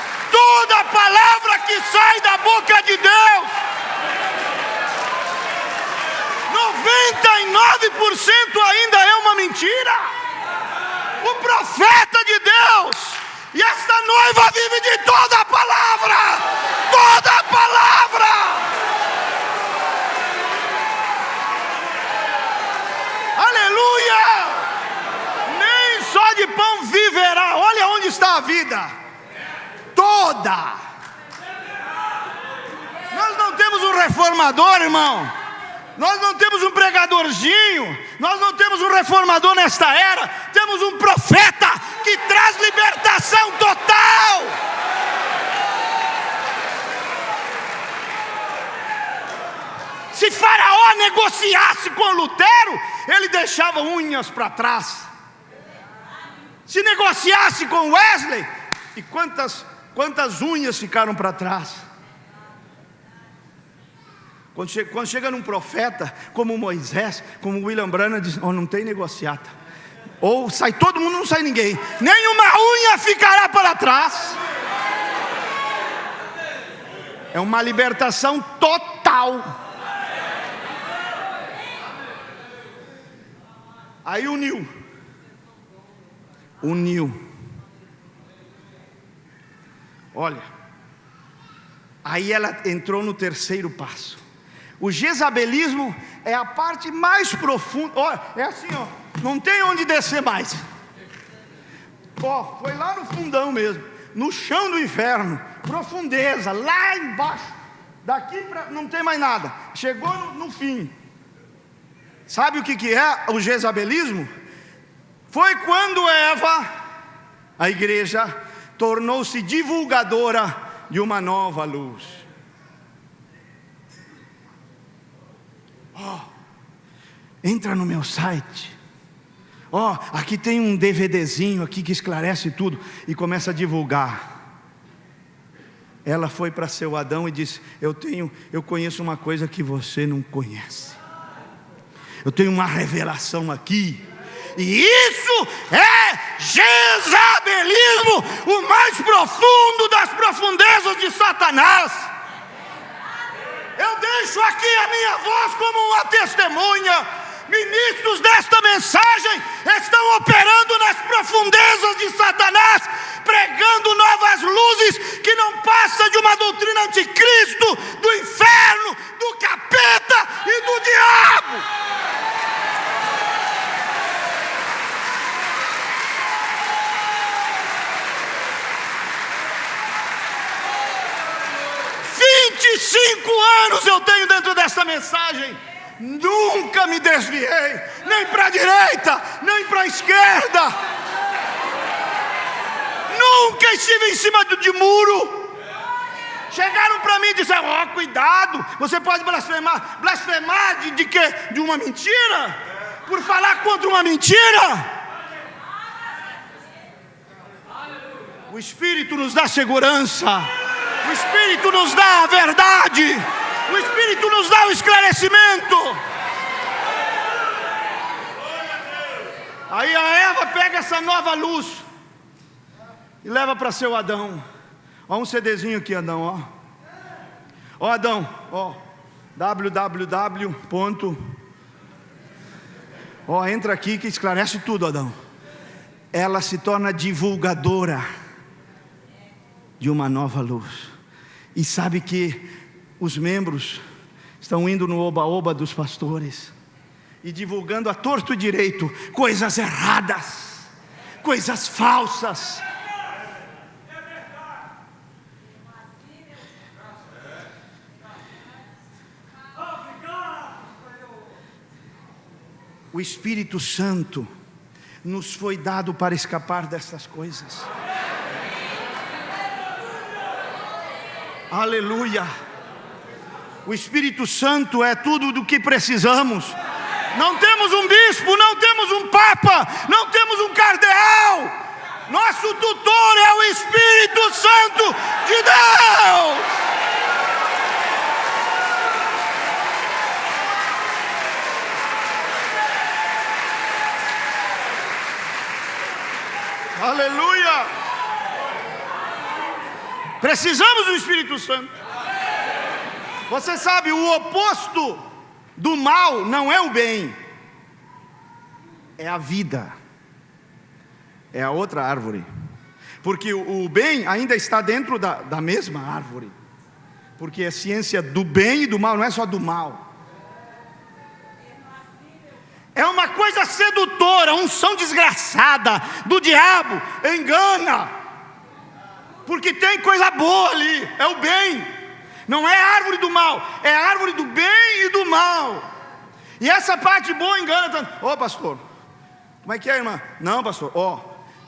palavra que sai da boca de Deus. 99% ainda é uma mentira. O profeta de Deus e esta noiva vive de toda a palavra. Toda a palavra. Aleluia. Nem só de pão viverá. Olha onde está a vida. Toda. Nós não temos um reformador, irmão. Nós não temos um pregadorzinho, nós não temos um reformador nesta era, temos um profeta que traz libertação total. Se Faraó negociasse com Lutero, ele deixava unhas para trás. Se negociasse com Wesley, e quantas unhas ficaram para trás? Quando chega num profeta como Moisés, como William Branham, diz: oh, não tem negociata. Ou sai todo mundo, não sai ninguém. Nenhuma unha ficará para trás. É uma libertação total. Aí uniu. Olha. Aí ela entrou no terceiro passo. O jezabelismo é a parte mais profunda. Olha, é assim, ó, não tem onde descer mais. Ó, foi lá no fundão mesmo, no chão do inferno, profundeza, lá embaixo. Daqui para não tem mais nada. Chegou no fim. Sabe o que é o jezabelismo? Foi quando Eva, a igreja, tornou-se divulgadora de uma nova luz. Entra no meu site. Aqui tem um DVDzinho aqui que esclarece tudo. E começa a divulgar. Ela foi para seu Adão e disse: eu conheço uma coisa que você não conhece. Eu tenho uma revelação aqui. E isso é jezabelismo, o mais profundo das profundezas de Satanás. Eu deixo aqui a minha voz como uma testemunha. Ministros desta mensagem estão operando nas profundezas de Satanás, pregando novas luzes que não passa de uma doutrina anticristo, do inferno, do capeta e do diabo. Anos eu tenho dentro desta mensagem. Nunca me desviei, nem para a direita, nem para a esquerda. Nunca estive em cima de muro. Chegaram para mim e disseram: cuidado, você pode blasfemar. Blasfemar de quê? De uma mentira? Por falar contra uma mentira? O Espírito nos dá segurança. O Espírito nos dá a verdade. O Espírito nos dá o esclarecimento. Aí a Eva pega essa nova luz e leva para seu Adão. Ó, um CDzinho aqui, Adão, ó. Ó, Adão, ó. www. Ó, entra aqui que esclarece tudo, Adão. Ela se torna divulgadora de uma nova luz. E sabe que os membros estão indo no oba-oba dos pastores e divulgando a torto e direito coisas erradas, coisas falsas. O Espírito Santo nos foi dado para escapar dessas coisas. Aleluia. O Espírito Santo é tudo do que precisamos. Não temos um bispo, não temos um papa, não temos um cardeal. Nosso tutor é o Espírito Santo de Deus. Aleluia! Precisamos do Espírito Santo. Você sabe, o oposto do mal não é o bem, é a vida, é a outra árvore. Porque o bem ainda está dentro da mesma árvore. Porque a ciência do bem e do mal, não é só do mal. É uma coisa sedutora, unção desgraçada do diabo, engana. Porque tem coisa boa ali, é o bem. Não é a árvore do mal, é a árvore do bem e do mal. E essa parte boa engana tanto. Ô pastor, como é que é, irmã? Não, pastor,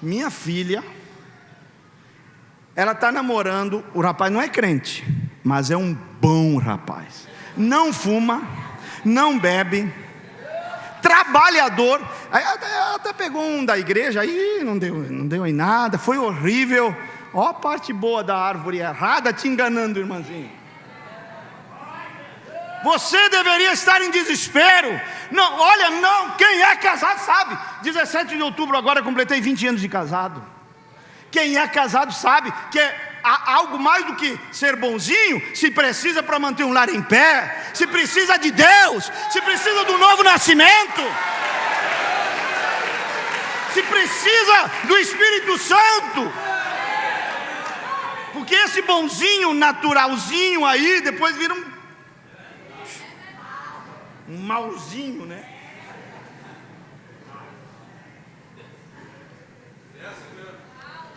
minha filha, ela está namorando, o rapaz não é crente, mas é um bom rapaz. Não fuma, não bebe, trabalhador. Até pegou um da igreja, aí não deu em nada, foi horrível. Ó a parte boa da árvore errada te enganando, irmãzinho. Você deveria estar em desespero. Não, olha, não, quem é casado sabe. 17 de outubro agora completei 20 anos de casado. Quem é casado sabe que há algo mais do que ser bonzinho. Se precisa para manter um lar em pé, se precisa de Deus, se precisa do novo nascimento, se precisa do Espírito Santo. Porque esse bonzinho naturalzinho aí depois vira um malzinho, né?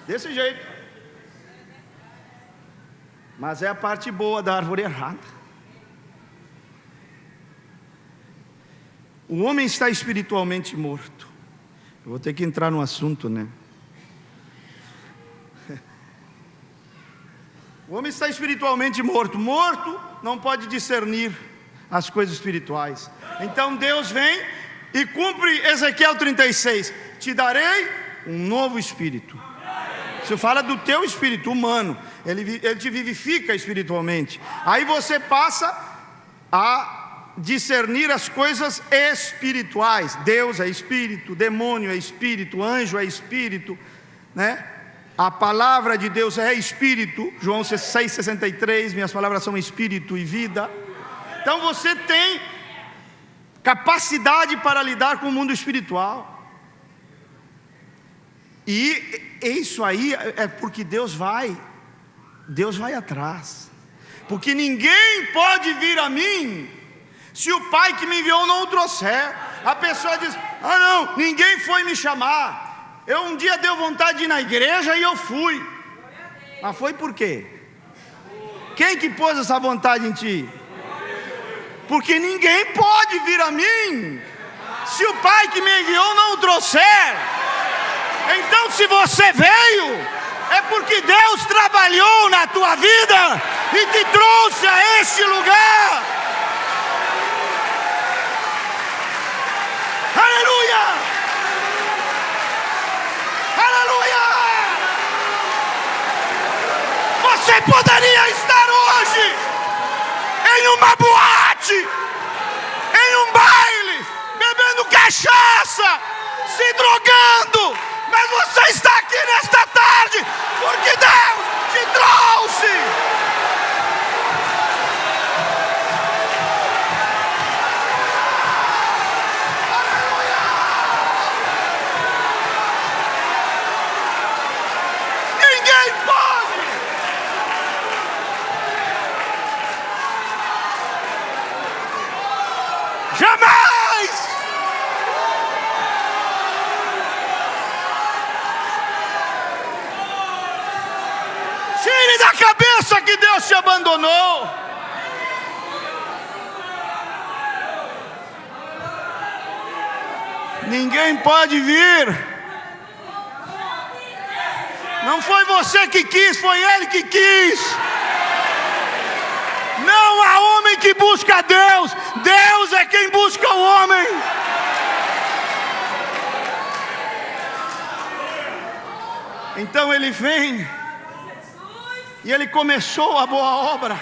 Desse jeito. Mas é a parte boa da árvore errada. O homem está espiritualmente morto. Eu vou ter que entrar no assunto, né? O homem está espiritualmente morto. Morto não pode discernir as coisas espirituais. Então Deus vem e cumpre Ezequiel 36. Te darei um novo espírito. Isso fala do teu espírito humano. Ele te vivifica espiritualmente. Aí você passa a discernir as coisas espirituais. Deus é espírito, demônio é espírito, anjo é espírito, né? A palavra de Deus é espírito. João 6,63. Minhas palavras são espírito e vida. Então você tem capacidade para lidar com o mundo espiritual. E isso aí é porque Deus vai atrás. Porque ninguém pode vir a mim se o Pai que me enviou não o trouxer. A pessoa diz: não, ninguém foi me chamar. Eu um dia deu vontade de ir na igreja e eu fui. Mas foi por quê? Quem que pôs essa vontade em ti? Porque ninguém pode vir a mim se o Pai que me enviou não o trouxer. Então, se você veio, é porque Deus trabalhou na tua vida e te trouxe a este lugar. Aleluia! Aleluia! Você poderia estar hoje em uma boate, em um baile, bebendo cachaça, se drogando, mas você está aqui nesta tarde porque Deus te trouxe. Aleluia! Ninguém pode. Jamais! Tire da cabeça que Deus te abandonou. Ninguém pode vir. Não foi você que quis, foi Ele que quis. Não há homem que busca Deus. Deus é quem busca o homem. Então Ele vem e Ele começou a boa obra.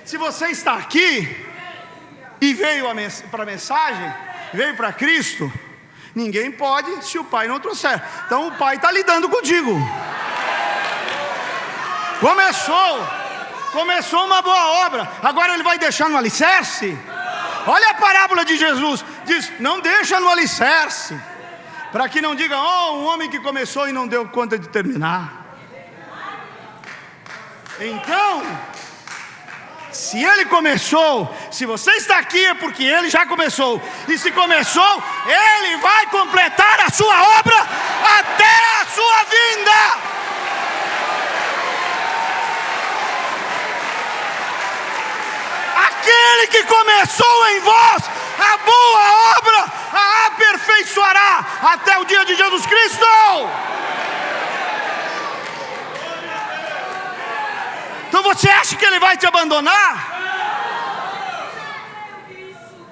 Se você está aqui e veio para a mensagem, veio para Cristo, Ninguém pode se o Pai não trouxer. Então o Pai está lidando contigo. Começou uma boa obra, agora Ele vai deixar no alicerce? Olha a parábola de Jesus, diz, não deixa no alicerce, para que não digam, um homem que começou e não deu conta de terminar. Então, se Ele começou, se você está aqui é porque Ele já começou, e se começou, Ele vai completar a sua obra até a sua vinda. Aquele que começou em vós a boa obra, a aperfeiçoará até o dia de Jesus Cristo. Então você acha que Ele vai te abandonar?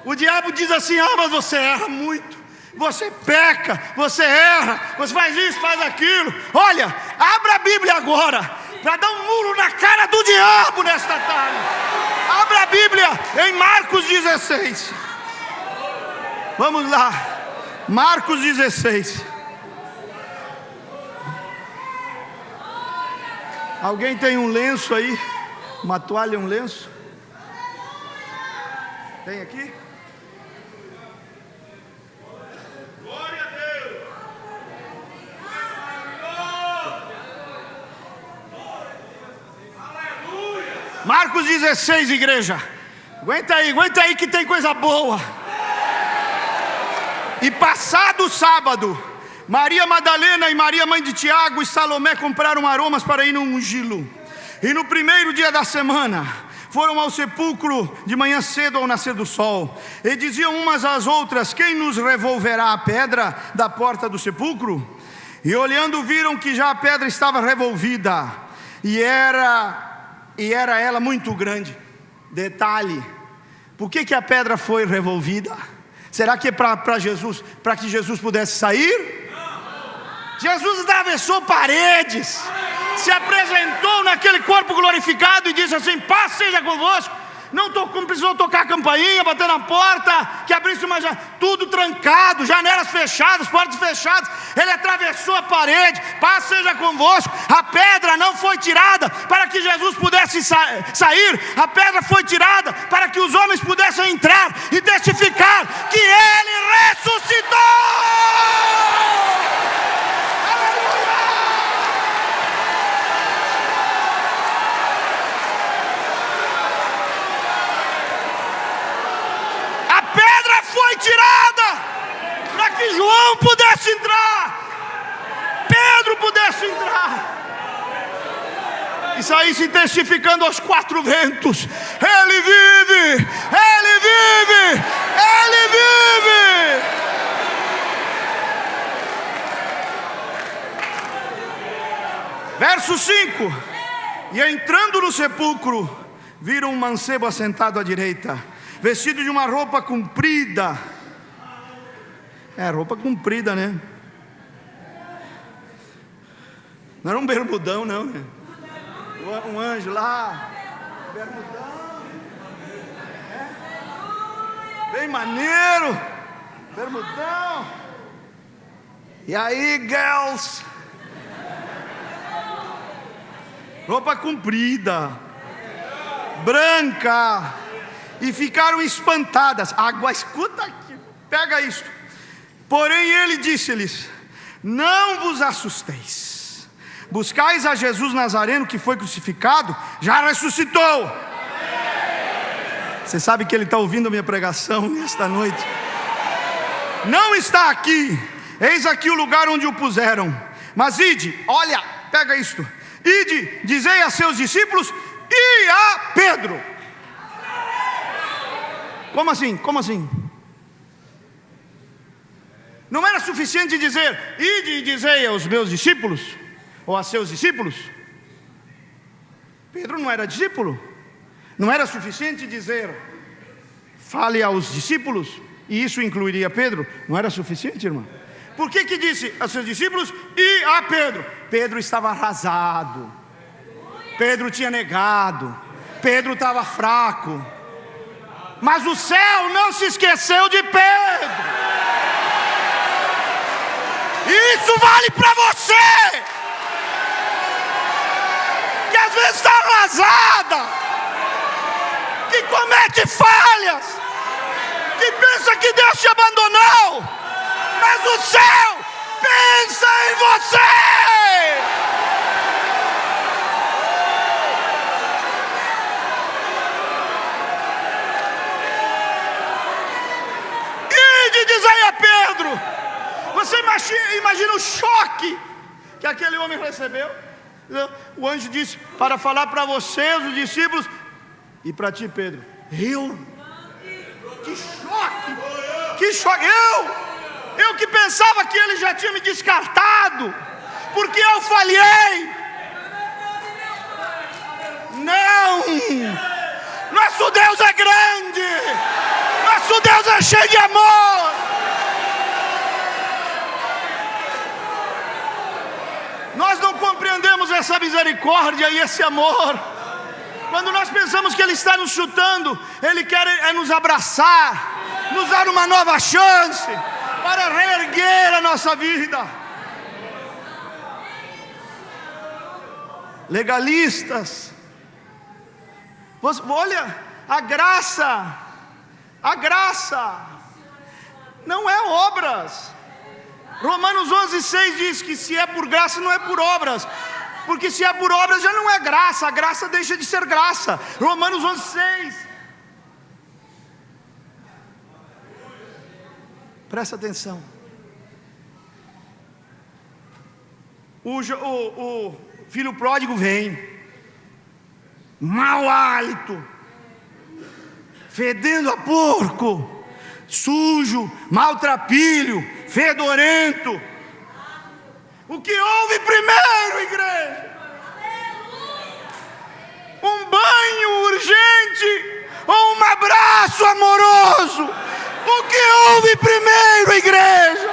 O diabo diz assim, mas você erra muito, você peca, você erra, você faz isso, faz aquilo. Olha, abra a Bíblia agora, para dar um muro na cara do diabo nesta tarde. Abra a Bíblia em Marcos 16. Vamos lá, Marcos 16. Alguém tem um lenço aí? Uma toalha, um lenço? Tem aqui? Glória a Deus! Aleluia! Marcos 16, igreja. Aguenta aí que tem coisa boa. E passado o sábado, Maria Madalena e Maria, mãe de Tiago, e Salomé compraram aromas para ir ungí-lo. E no primeiro dia da semana, foram ao sepulcro de manhã cedo ao nascer do sol. E diziam umas às outras, quem nos revolverá a pedra da porta do sepulcro? E olhando viram que já a pedra estava revolvida, e era ela muito grande. Detalhe, por que a pedra foi revolvida? Será que é para Jesus, para que Jesus pudesse sair? Jesus atravessou paredes, se apresentou naquele corpo glorificado e disse assim, paz seja convosco. Não precisou tocar a campainha, bater na porta, que abrisse uma janela, tudo trancado, janelas fechadas, portas fechadas. Ele atravessou a parede, paz seja convosco. A pedra não foi tirada para que Jesus pudesse sair, a pedra foi tirada para que os homens pudessem entrar e testificar que Ele ressuscitou. Foi tirada para que João pudesse entrar, Pedro pudesse entrar e saísse testificando aos quatro ventos: Ele vive, Ele vive, Ele vive. Verso 5: E entrando no sepulcro, viram um mancebo assentado à direita, vestido de uma roupa comprida. Roupa comprida, né? Não era um bermudão, não, né? Um anjo lá, bermudão, bem maneiro, bermudão. E aí, girls? Roupa comprida, branca. E ficaram espantadas. Agora escuta aqui, pega isso. Porém ele disse-lhes: não vos assusteis, buscais a Jesus Nazareno, que foi crucificado, já ressuscitou. Você sabe que ele está ouvindo a minha pregação nesta noite. Não está aqui, eis aqui o lugar onde o puseram. Mas ide, olha, pega isto. Ide, dizei a seus discípulos e a Pedro. Como assim? Como assim? Não era suficiente dizer, ide e dizei aos meus discípulos, ou a seus discípulos? Pedro não era discípulo. Não era suficiente dizer, fale aos discípulos, e isso incluiria Pedro? Não era suficiente, irmão? Por que disse a seus discípulos e a Pedro? Pedro estava arrasado, Pedro tinha negado, Pedro estava fraco. Mas o céu não se esqueceu de Pedro. Isso vale para você, que às vezes está arrasada, que comete falhas, que pensa que Deus te abandonou, mas o céu pensa em você. Ide, diz aí a Pedro. Você imagina o choque que aquele homem recebeu? O anjo disse para falar para vocês, os discípulos, e para ti, Pedro. Eu? Que choque! Que choque! Eu que pensava que ele já tinha me descartado, porque eu falhei. Não! Nosso Deus é grande! Nosso Deus é cheio de amor! Nós não compreendemos essa misericórdia e esse amor. Quando nós pensamos que Ele está nos chutando, Ele quer nos abraçar, nos dar uma nova chance para reerguer a nossa vida. Legalistas, olha, a graça não é obras. Romanos 11:6 diz que se é por graça não é por obras, porque se é por obras já não é graça, a graça deixa de ser graça. Romanos 11:6. Presta atenção. O filho pródigo vem, mau hálito, fedendo a porco, sujo, maltrapilho, fedorento. O que houve primeiro, igreja? Um banho urgente ou um abraço amoroso? O que houve primeiro, igreja?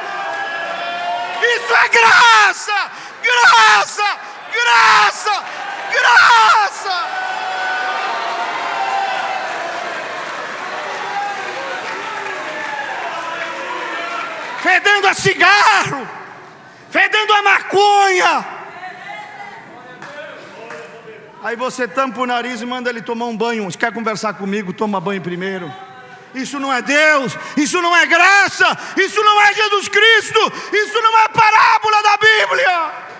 Isso é graça, graça, graça, graça. Fedendo a cigarro, fedendo a maconha. Aí você tampa o nariz e manda ele tomar um banho. Você quer conversar comigo? Toma banho primeiro. Isso não é Deus, isso não é graça, isso não é Jesus Cristo, isso não é parábola da Bíblia.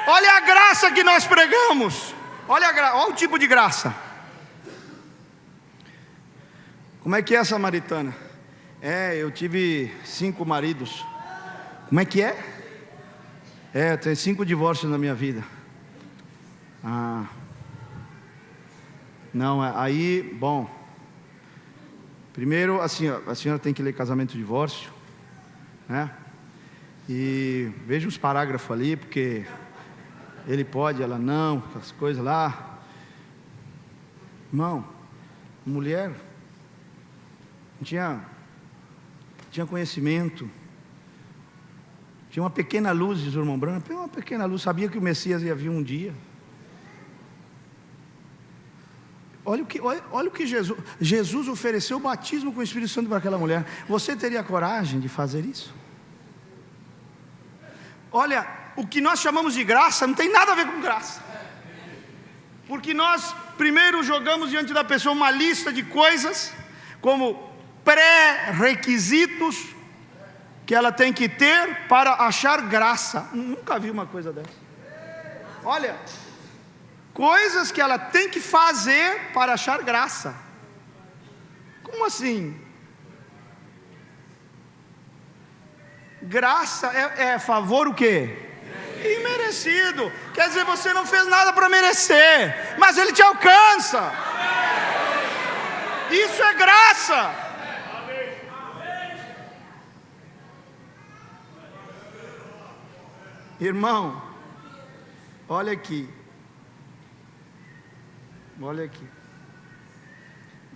Olha a graça que nós pregamos. Olha o tipo de graça. Como é que é, samaritana? Eu tive 5 maridos. Como é que é? Eu tenho 5 divórcios na minha vida. Não, aí, bom. Primeiro, assim, a senhora tem que ler casamento e divórcio, né? E veja os parágrafos ali, porque ele pode, ela não, as coisas lá. Irmão, mulher não tinha conhecimento, tinha uma pequena luz, diz o irmão Branco, uma pequena luz, sabia que o Messias ia vir um dia. Olha o que Jesus ofereceu o batismo com o Espírito Santo para aquela mulher. Você teria coragem de fazer isso? Olha, o que nós chamamos de graça não tem nada a ver com graça, porque nós primeiro jogamos diante da pessoa uma lista de coisas, como pré-requisitos que ela tem que ter para achar graça. Nunca vi uma coisa dessa. Olha, coisas que ela tem que fazer para achar graça. Como assim? Graça é favor o quê? Imerecido. Quer dizer, você não fez nada para merecer, mas Ele te alcança. Isso é graça. Irmão, olha aqui. Olha aqui.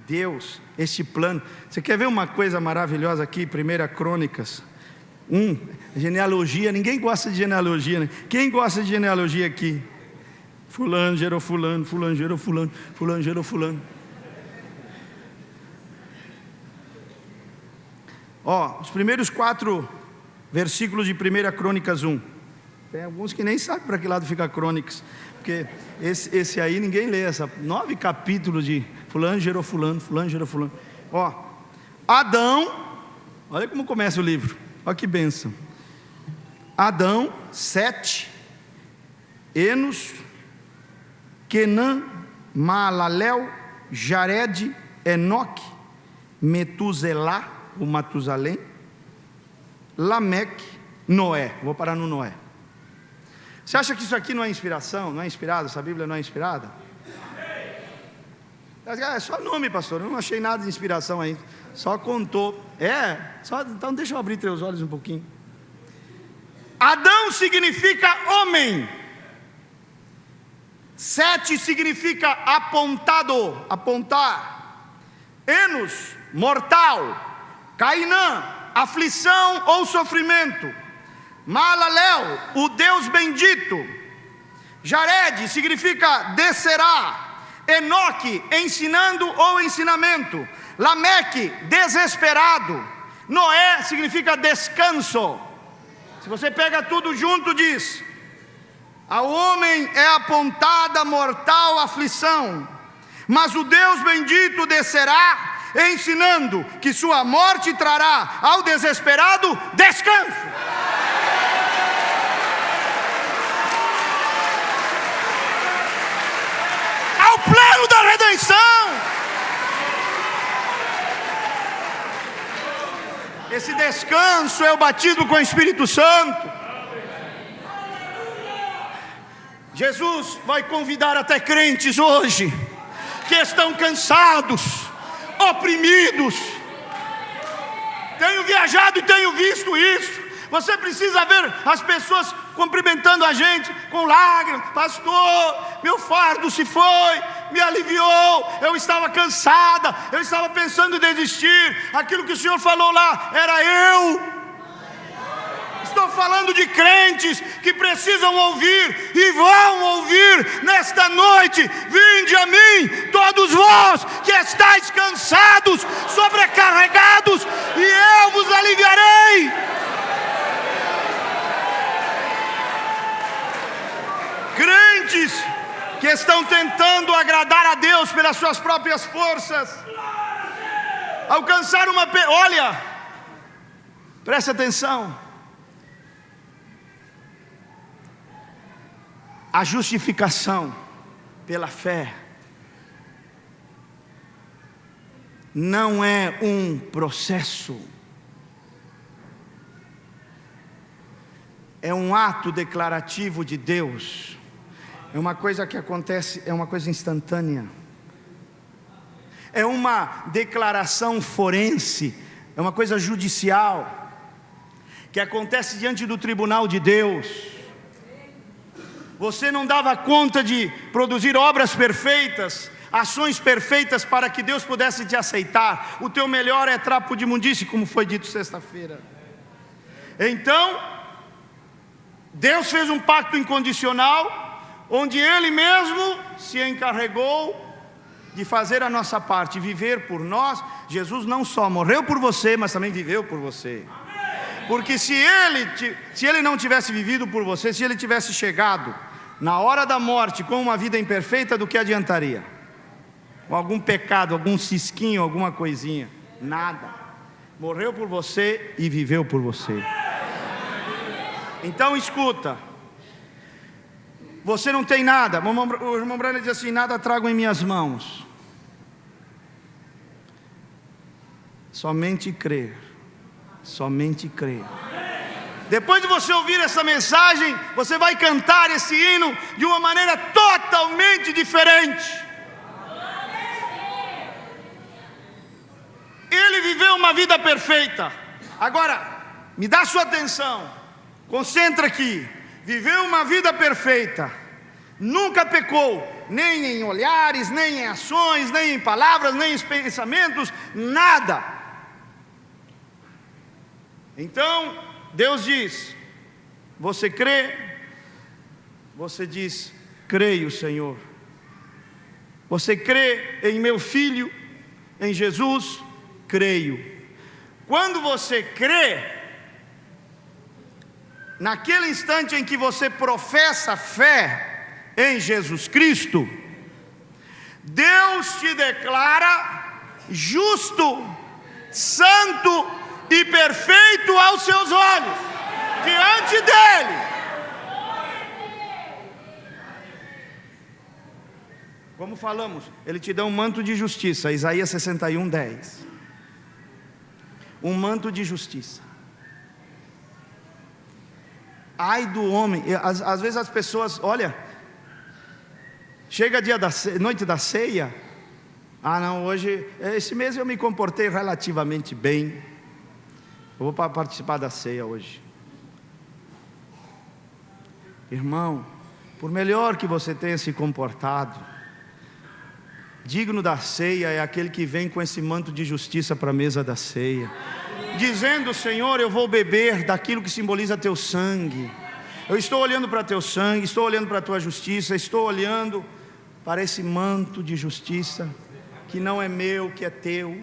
Deus, este plano. Você quer ver uma coisa maravilhosa aqui? 1 Crônicas 1. Genealogia, ninguém gosta de genealogia, né? Quem gosta de genealogia aqui? Fulano gerou fulano, fulano gerou fulano, fulano gerou fulano. Os primeiros 4 versículos de 1 Crônicas 1. Tem alguns que nem sabem para que lado fica Crônicas, porque esse aí ninguém lê, 9 capítulos de fulano gerou fulano, fulano gerou fulano. Adão, olha como começa o livro, olha que bênção. Adão, 7, Enos, Quenã, Maalalel, Jared, Enoque, Metuselá, o Matusalém, Lameque, Noé. Vou parar no Noé. Você acha que isso aqui não é inspiração? Não é inspirado? Essa Bíblia não é inspirada? É só nome, pastor. Eu não achei nada de inspiração aí. Só contou. Então deixa eu abrir teus olhos um pouquinho. Adão significa homem. 7 significa apontado, apontar. Enos, mortal. Cainã, aflição ou sofrimento. Maalalel, o Deus bendito. Jared significa descerá. Enoque, ensinando ou ensinamento. Lameque, desesperado. Noé significa descanso. Se você pega tudo junto, diz: ao homem é apontada mortal aflição, mas o Deus bendito descerá, ensinando que sua morte trará ao desesperado descanso. Ao plano da redenção. Esse descanso é o batismo com o Espírito Santo. Jesus vai convidar até crentes hoje que estão cansados, oprimidos. Tenho viajado e tenho visto isso. Você precisa ver as pessoas cumprimentando a gente com lágrimas. Pastor, meu fardo se foi, me aliviou. Eu estava cansada, eu estava pensando em desistir. Aquilo que o Senhor falou lá era eu. Estou falando de crentes que precisam ouvir e vão ouvir nesta noite. Vinde a mim, todos vós que estáis cansados, sobrecarregados, e eu vos aliviarei. Crentes que estão tentando agradar a Deus pelas suas próprias forças, alcançar olha, preste atenção. A justificação pela fé não é um processo, é um ato declarativo de Deus. É uma coisa que acontece, é uma coisa instantânea. É uma declaração forense, é uma coisa judicial, que acontece diante do tribunal de Deus. Você não dava conta de produzir obras perfeitas, ações perfeitas para que Deus pudesse te aceitar. O teu melhor é trapo de imundície, como foi dito sexta-feira. Então, Deus fez um pacto incondicional, onde Ele mesmo se encarregou de fazer a nossa parte, viver por nós. Jesus não só morreu por você, mas também viveu por você. Porque se Ele não tivesse vivido por você, se Ele tivesse chegado na hora da morte com uma vida imperfeita, do que adiantaria? Com algum pecado, algum cisquinho, alguma coisinha? Nada. Morreu por você e viveu por você. Então escuta. Você não tem nada. O irmão Brana diz assim: nada trago em minhas mãos. Somente crer. Somente crer. Depois de você ouvir essa mensagem, você vai cantar esse hino de uma maneira totalmente diferente. Ele viveu uma vida perfeita. Agora, me dá sua atenção. Concentra aqui. Viveu uma vida perfeita. Nunca pecou, nem em olhares, nem em ações, nem em palavras, nem em pensamentos, nada. Então, Deus diz: você crê? Você diz: creio, Senhor. Você crê em meu filho, em Jesus? Creio. Quando você crê, naquele instante em que você professa fé em Jesus Cristo, Deus te declara justo, santo e perfeito aos seus olhos, diante dele. Como falamos, ele te dá um manto de justiça, Isaías 61:10. Um manto de justiça. Ai do homem, às vezes as pessoas, olha, chega dia da noite da ceia, não, hoje, esse mês eu me comportei relativamente bem, eu vou participar da ceia hoje. Irmão, por melhor que você tenha se comportado, digno da ceia é aquele que vem com esse manto de justiça para a mesa da ceia, dizendo: Senhor, eu vou beber daquilo que simboliza teu sangue. Eu estou olhando para teu sangue, estou olhando para a tua justiça, estou olhando para esse manto de justiça que não é meu, que é teu.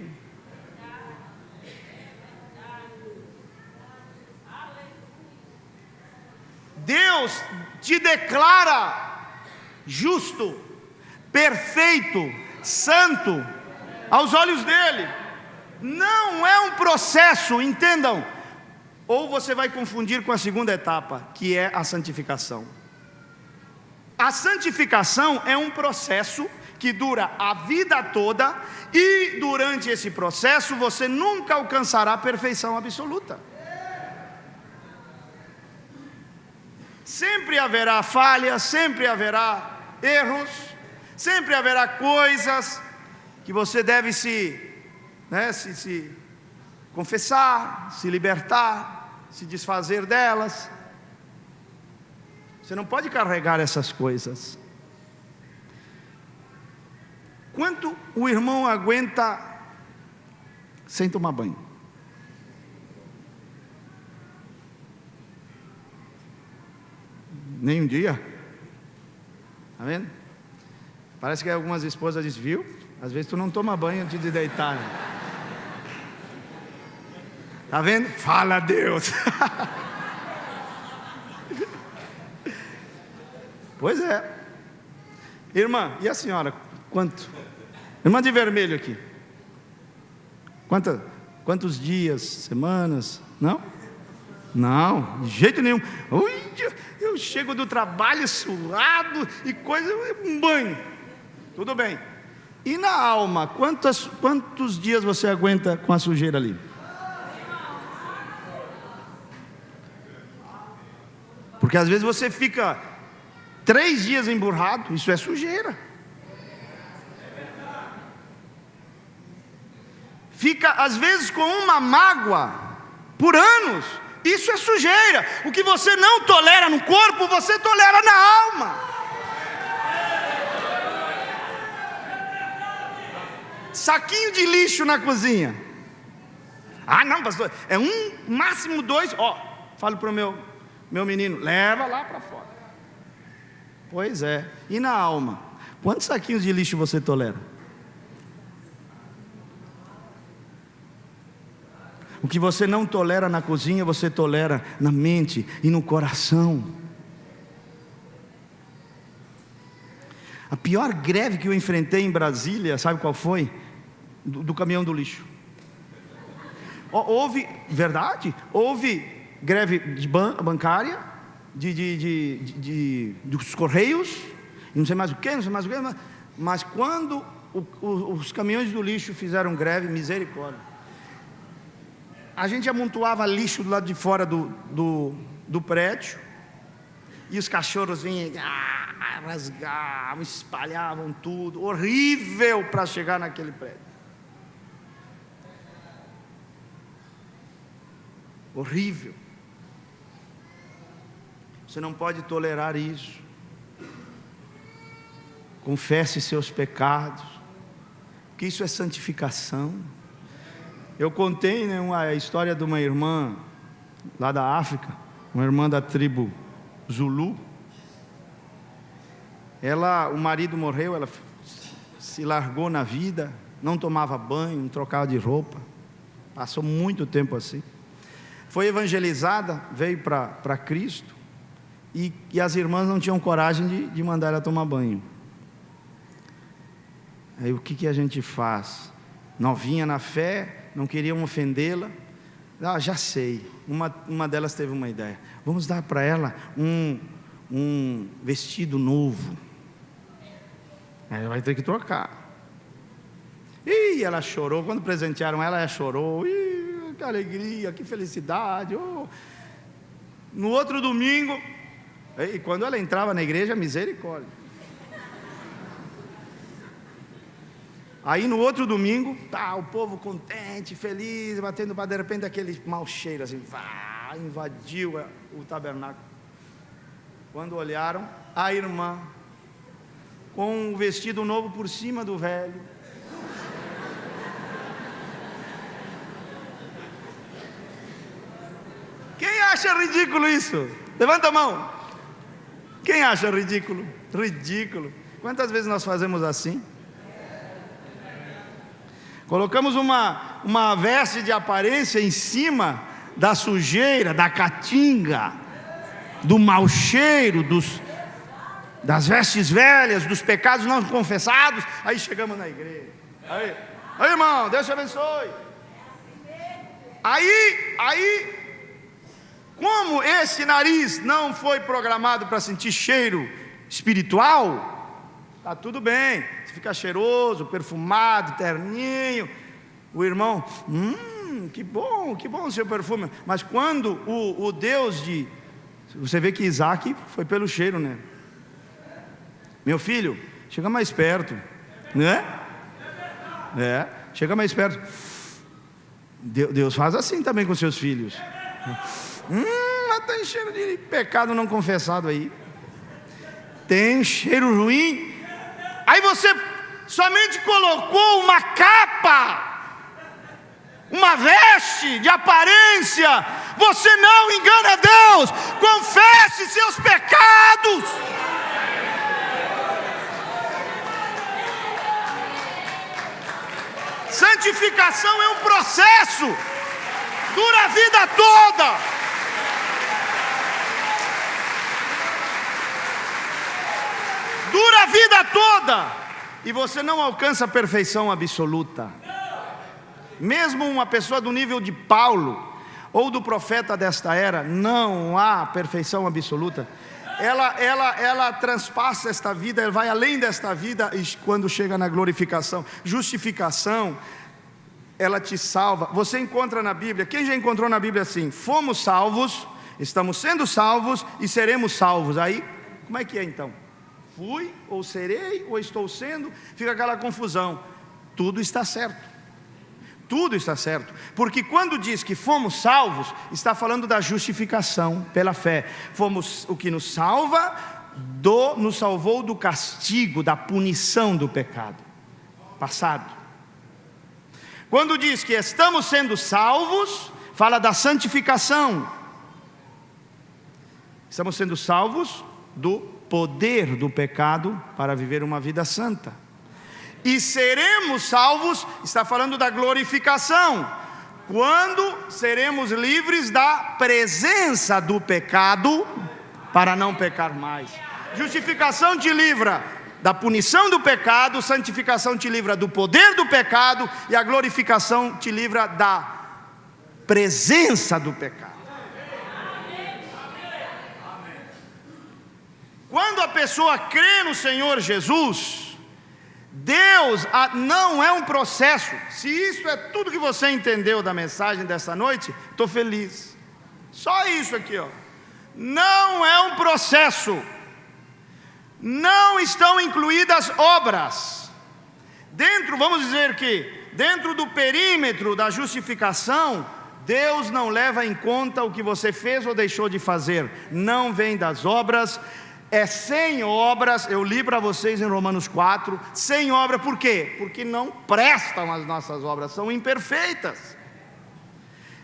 Deus te declara justo, perfeito, santo aos olhos dele. Não é um processo, entendam, ou você vai confundir com a segunda etapa, que é a santificação. A santificação é um processo que dura a vida toda, e durante esse processo você nunca alcançará a perfeição absoluta. Sempre haverá falhas, sempre haverá erros, sempre haverá coisas que você deve se confessar, se libertar, se desfazer delas. Você não pode carregar essas coisas. Quanto o irmão aguenta sem tomar banho? Nem um dia? Está vendo? Parece que algumas esposas dizem: viu? Às vezes tu não toma banho antes de deitar, né? Está vendo? Fala a Deus. Pois é. Irmã, e a senhora? Quanto? Irmã de vermelho aqui. Quantos dias, semanas? Não? Não, de jeito nenhum. Ui, eu chego do trabalho suado e coisa, um banho. Tudo bem. E na alma, quantos dias você aguenta com a sujeira ali? Porque às vezes você fica 3 dias emburrado, isso é sujeira. Fica às vezes com uma mágoa por anos, isso é sujeira. O que você não tolera no corpo, você tolera na alma. Saquinho de lixo na cozinha. Não, pastor, é máximo 2. Falo para o meu menino: leva lá para fora. Pois é. E na alma, quantos saquinhos de lixo você tolera? O que você não tolera na cozinha, você tolera na mente e no coração. A pior greve que eu enfrentei em Brasília, sabe qual foi? Do caminhão do lixo. Houve greve bancária, dos correios, e não sei mais o que, mas quando os caminhões do lixo fizeram greve, misericórdia, a gente amontoava lixo do lado de fora do prédio, e os cachorros vinham, rasgavam, espalhavam tudo, horrível para chegar naquele prédio. Horrível. Você não pode tolerar isso. Confesse seus pecados, que isso é santificação. Eu contei a história de uma irmã lá da África, uma irmã da tribo Zulu. O marido morreu, ela se largou na vida, não tomava banho, não trocava de roupa, passou muito tempo assim. Foi evangelizada, veio para Cristo, e as irmãs não tinham coragem de mandar ela tomar banho. Aí o que a gente faz? Novinha na fé, não queriam ofendê-la. Já sei, uma delas teve uma ideia: vamos dar para ela um vestido novo. Aí ela vai ter que trocar. E ela chorou, quando presentearam ela chorou. Que alegria, que felicidade. No outro domingo, e quando ela entrava na igreja, misericórdia. Aí no outro domingo, o povo contente, feliz, batendo para, de repente aquele mau cheiro assim, invadiu o tabernáculo. Quando olharam, a irmã com um vestido novo por cima do velho. Quem acha ridículo isso? Levanta a mão. Quem acha ridículo? Ridículo. Quantas vezes nós fazemos assim? Colocamos uma veste de aparência em cima da sujeira, da caatinga, do mau cheiro, das vestes velhas, dos pecados não confessados. Aí chegamos na igreja. Aí irmão, Deus te abençoe. Aí, como esse nariz não foi programado para sentir cheiro espiritual, está tudo bem, você fica cheiroso, perfumado, terninho. O irmão, que bom o seu perfume. Mas quando o Deus você vê que Isaac foi pelo cheiro, né? Meu filho, chega mais perto, né? Chega mais perto. Deus faz assim também com seus filhos. Mas tem cheiro de pecado não confessado aí. Tem cheiro ruim. Aí você somente colocou uma capa, uma veste de aparência. Você não engana Deus. Confesse seus pecados. Santificação é um processo, dura a vida toda. Dura a vida toda. E você não alcança a perfeição absoluta. Mesmo uma pessoa do nível de Paulo ou do profeta desta era, não há perfeição absoluta. Ela transpassa esta vida, ela vai além desta vida, e quando chega na glorificação, justificação, ela te salva. Você encontra na Bíblia, quem já encontrou na Bíblia assim: fomos salvos, estamos sendo salvos e seremos salvos. Aí, como é que é então? Fui, ou serei, ou estou sendo, fica aquela confusão. Tudo está certo. Tudo está certo, porque quando diz que fomos salvos, está falando da justificação pela fé. Fomos, o que nos salva, nos salvou do castigo, da punição do pecado passado. Quando diz que estamos sendo salvos, fala da santificação. Estamos sendo salvos do poder do pecado para viver uma vida santa. E seremos salvos, está falando da glorificação, quando seremos livres da presença do pecado, para não pecar mais. Justificação te livra da punição do pecado, santificação te livra do poder do pecado, e a glorificação te livra da presença do pecado. Quando a pessoa crê no Senhor Jesus, Deus não é um processo. Se isso é tudo que você entendeu da mensagem dessa noite, estou feliz. Só isso aqui, ó. Não é um processo. Não estão incluídas obras. Vamos dizer que dentro do perímetro da justificação, Deus não leva em conta o que você fez ou deixou de fazer. Não vem das obras. É sem obras. Eu li para vocês em Romanos 4, sem obra. Por quê? Porque não prestam as nossas obras, são imperfeitas.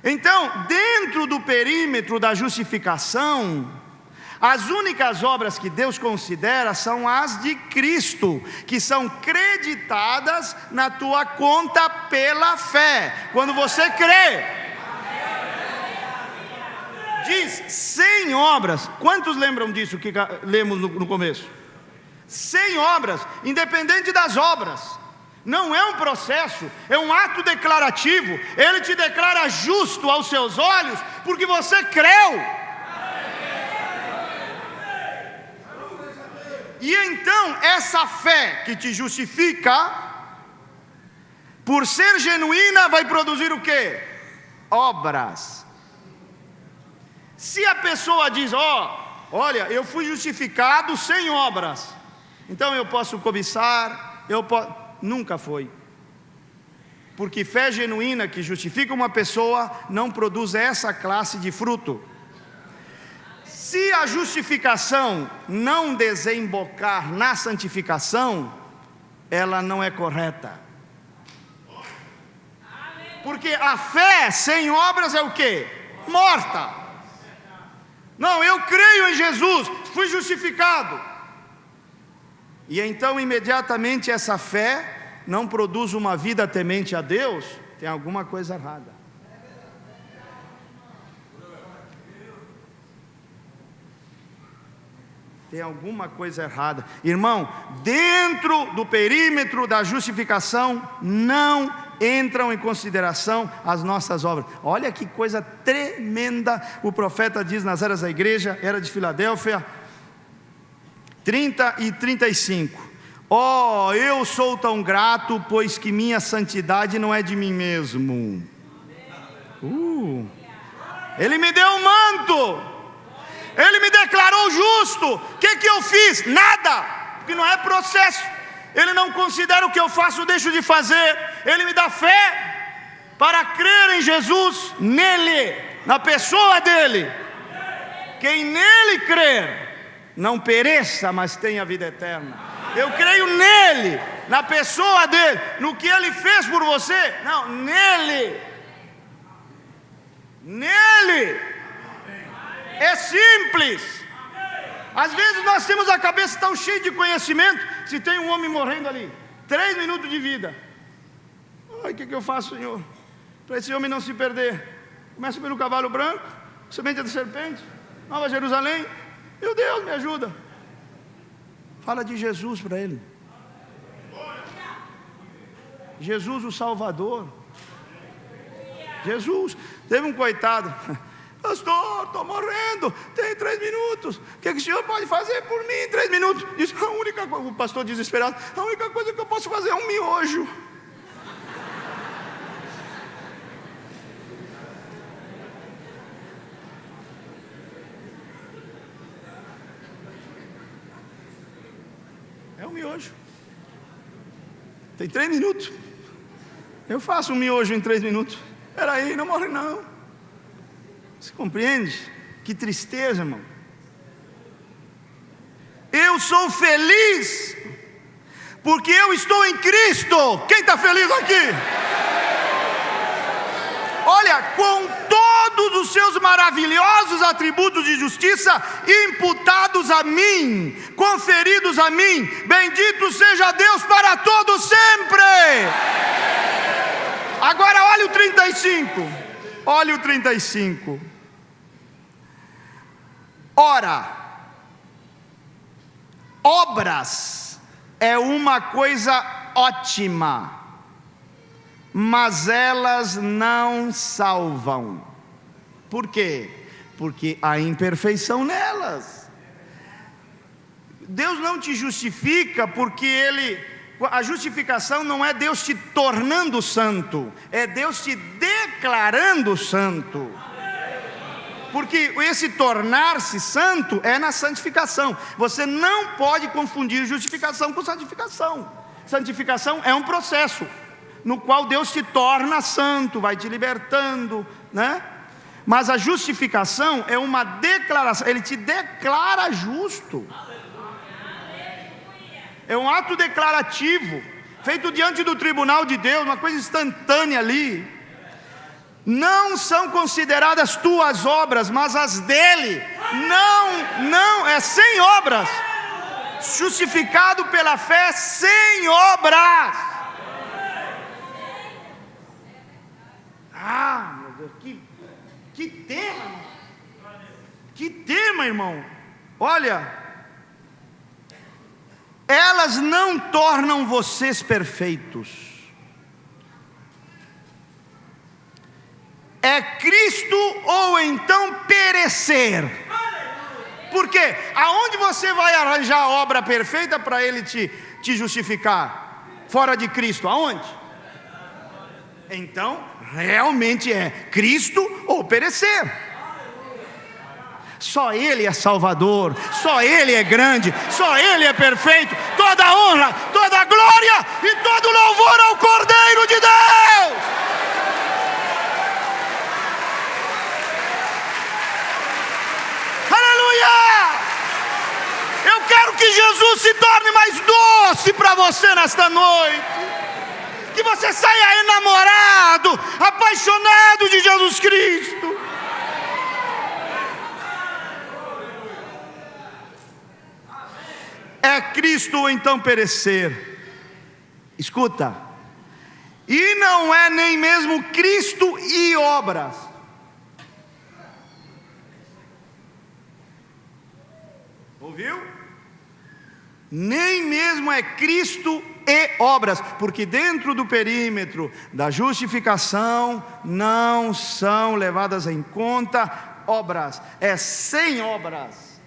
Então, dentro do perímetro da justificação, as únicas obras que Deus considera são as de Cristo, que são creditadas na tua conta pela fé, quando você crê. Diz, sem obras. Quantos lembram disso que lemos no começo? Sem obras, independente das obras. Não é um processo, é um ato declarativo. Ele te declara justo aos seus olhos, porque você creu. E então, essa fé que te justifica, por ser genuína, vai produzir o quê? Obras. Se a pessoa diz, olha, eu fui justificado sem obras, então eu posso cobiçar, nunca foi. Porque fé genuína que justifica uma pessoa, não produz essa classe de fruto. Se a justificação não desembocar na santificação, ela não é correta. Porque a fé sem obras é o quê? Morta. Não, eu creio em Jesus, fui justificado. E então imediatamente essa fé não produz uma vida temente a Deus, tem alguma coisa errada. Tem alguma coisa errada. Irmão, dentro do perímetro da justificação, não entram em consideração as nossas obras. Olha que coisa tremenda. O profeta diz nas eras da igreja, era de Filadélfia, 30 e 35. Eu sou tão grato, pois que minha santidade não é de mim mesmo. Ele me deu um manto. Ele me declarou justo. O que eu fiz? Nada, porque não é processo. Ele não considera o que eu faço ou deixo de fazer. Ele me dá fé para crer em Jesus, nele, na pessoa dele. Quem nele crer, não pereça, mas tenha vida eterna. Eu creio nele, na pessoa dele, no que ele fez por você. Não, nele. Nele. É simples. Às vezes nós temos a cabeça tão cheia de conhecimento. Se tem um homem morrendo ali, 3 minutos de vida, o que eu faço, Senhor, para esse homem não se perder? Começa pelo cavalo branco, semente da serpente, Nova Jerusalém. Meu Deus, me ajuda. Fala de Jesus para ele. Jesus o Salvador. Jesus. Teve um coitado: pastor, estou morrendo, tem 3 minutos, o que o senhor pode fazer por mim em 3 minutos? Diz, o pastor desesperado, a única coisa que eu posso fazer é um miojo. É um miojo. Tem 3 minutos. Eu faço um miojo em 3 minutos. Espera aí, não morre não. Você compreende? Que tristeza, irmão. Eu sou feliz porque eu estou em Cristo. Quem está feliz aqui? Olha, com todos os seus maravilhosos atributos de justiça imputados a mim, conferidos a mim, bendito seja Deus para todos sempre. Agora olha o 35. Olha o 35. Ora, obras é uma coisa ótima, mas elas não salvam. Por quê? Porque há imperfeição nelas. Deus não te justifica porque a justificação não é Deus te tornando santo, é Deus te declarando santo. Porque esse tornar-se santo é na santificação. Você não pode confundir justificação com santificação. Santificação é um processo no qual Deus te torna santo, vai te libertando, né? Mas a justificação é uma declaração. Ele te declara justo. É um ato declarativo, feito diante do tribunal de Deus, uma coisa instantânea ali. não são consideradas tuas obras, mas as dele. Não, é sem obras. Justificado pela fé sem obras. Meu Deus, que tema, irmão. Que tema, irmão. Olha, elas não tornam vocês perfeitos. É Cristo ou então perecer. Porque aonde você vai arranjar a obra perfeita para Ele te justificar? Fora de Cristo, aonde? Então, realmente é Cristo ou perecer. Só Ele é Salvador, só Ele é grande, só Ele é perfeito. Toda honra, toda glória e todo louvor ao Cordeiro de Deus. Eu quero que Jesus se torne mais doce para você nesta noite. Que você saia enamorado, apaixonado de Jesus Cristo. É Cristo ou então perecer. Escuta. E não é nem mesmo Cristo e obras. Ouviu? Nem mesmo é Cristo e obras, porque dentro do perímetro da justificação não são levadas em conta obras, é sem obras.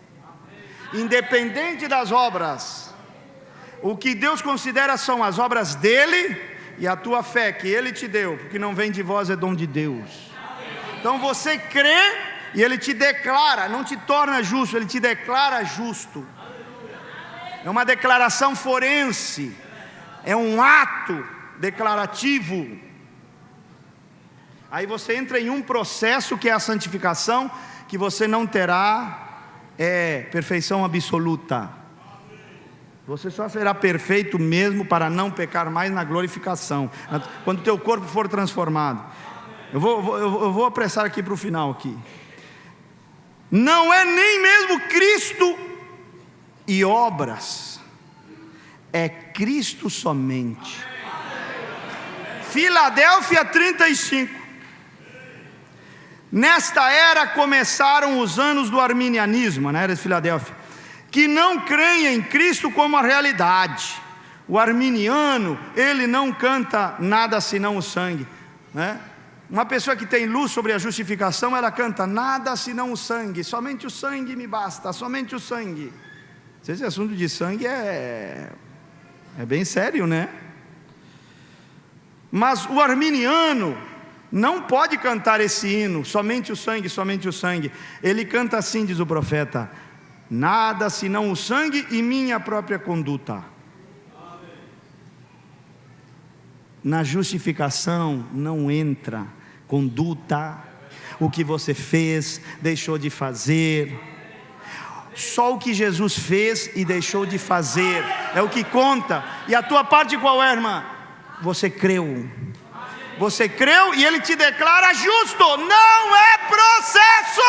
Independente das obras, o que Deus considera são as obras dele e a tua fé que ele te deu, porque não vem de vós, é dom de Deus. Então você crê e ele te declara, não te torna justo, ele te declara justo. É uma declaração forense, é um ato declarativo. Aí você entra em um processo que é a santificação, que você não terá perfeição absoluta. Você só será perfeito mesmo para não pecar mais na glorificação, quando o teu corpo for transformado. Eu vou apressar aqui para o final aqui. Não é nem mesmo Cristo e obras, é Cristo somente. Filadélfia 35. Nesta era começaram os anos do arminianismo, na era de Filadélfia, que não creem em Cristo como a realidade. O arminiano, ele não canta nada senão o sangue, né? Uma pessoa que tem luz sobre a justificação, ela canta nada senão o sangue, somente o sangue me basta, somente o sangue. Esse assunto de sangue é bem sério, né? Mas o arminiano não pode cantar esse hino, somente o sangue, somente o sangue. Ele canta assim, diz o profeta: nada senão o sangue e minha própria conduta. Na justificação não entra conduta, o que você fez, deixou de fazer. Só o que Jesus fez e deixou de fazer é o que conta. E a tua parte qual é, irmã? Você creu. Você creu e Ele te declara justo. Não é processo.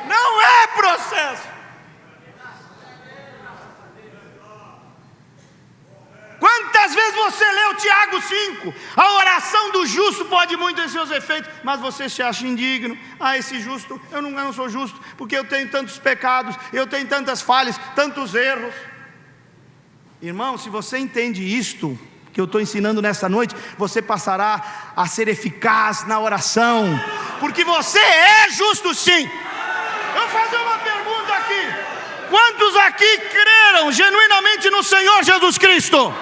Não é processo. Quantas vezes você leu Tiago 5? A oração do justo pode muito ter seus efeitos, mas você se acha indigno. Esse justo, eu não sou justo, porque eu tenho tantos pecados, eu tenho tantas falhas, tantos erros. Irmão, se você entende isto que eu estou ensinando nesta noite, você passará a ser eficaz na oração, porque você é justo sim. Eu vou fazer uma pergunta aqui. Quantos aqui creram genuinamente no Senhor Jesus Cristo?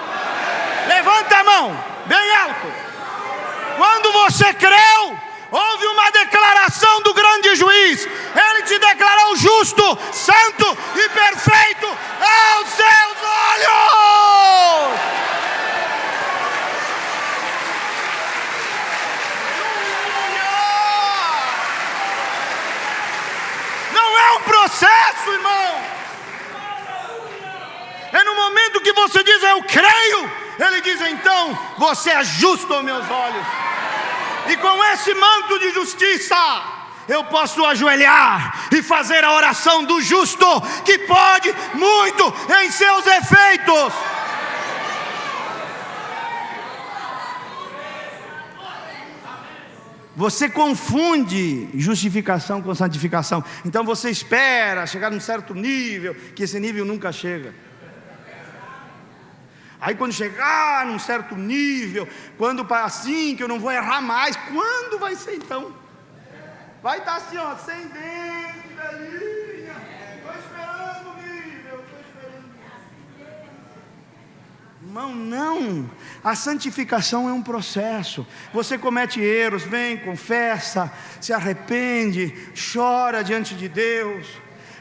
Levanta a mão, bem alto. Quando você creu, houve uma declaração do grande juiz. Ele te declarou justo, santo e perfeito aos seus olhos. Não é um processo, irmão. É no momento que você diz eu creio, Ele diz: então você é justo aos meus olhos, e com esse manto de justiça eu posso ajoelhar e fazer a oração do justo, que pode muito em seus efeitos. Você confunde justificação com santificação. Então você espera chegar num certo nível, que esse nível nunca chega. Aí quando chegar num certo nível, quando assim que eu não vou errar mais, quando vai ser então? Vai estar assim, ó, sem dente, velhinha. Estou esperando o nível, estou esperando. Irmão, não. A santificação é um processo. Você comete erros, vem, confessa, se arrepende, chora diante de Deus.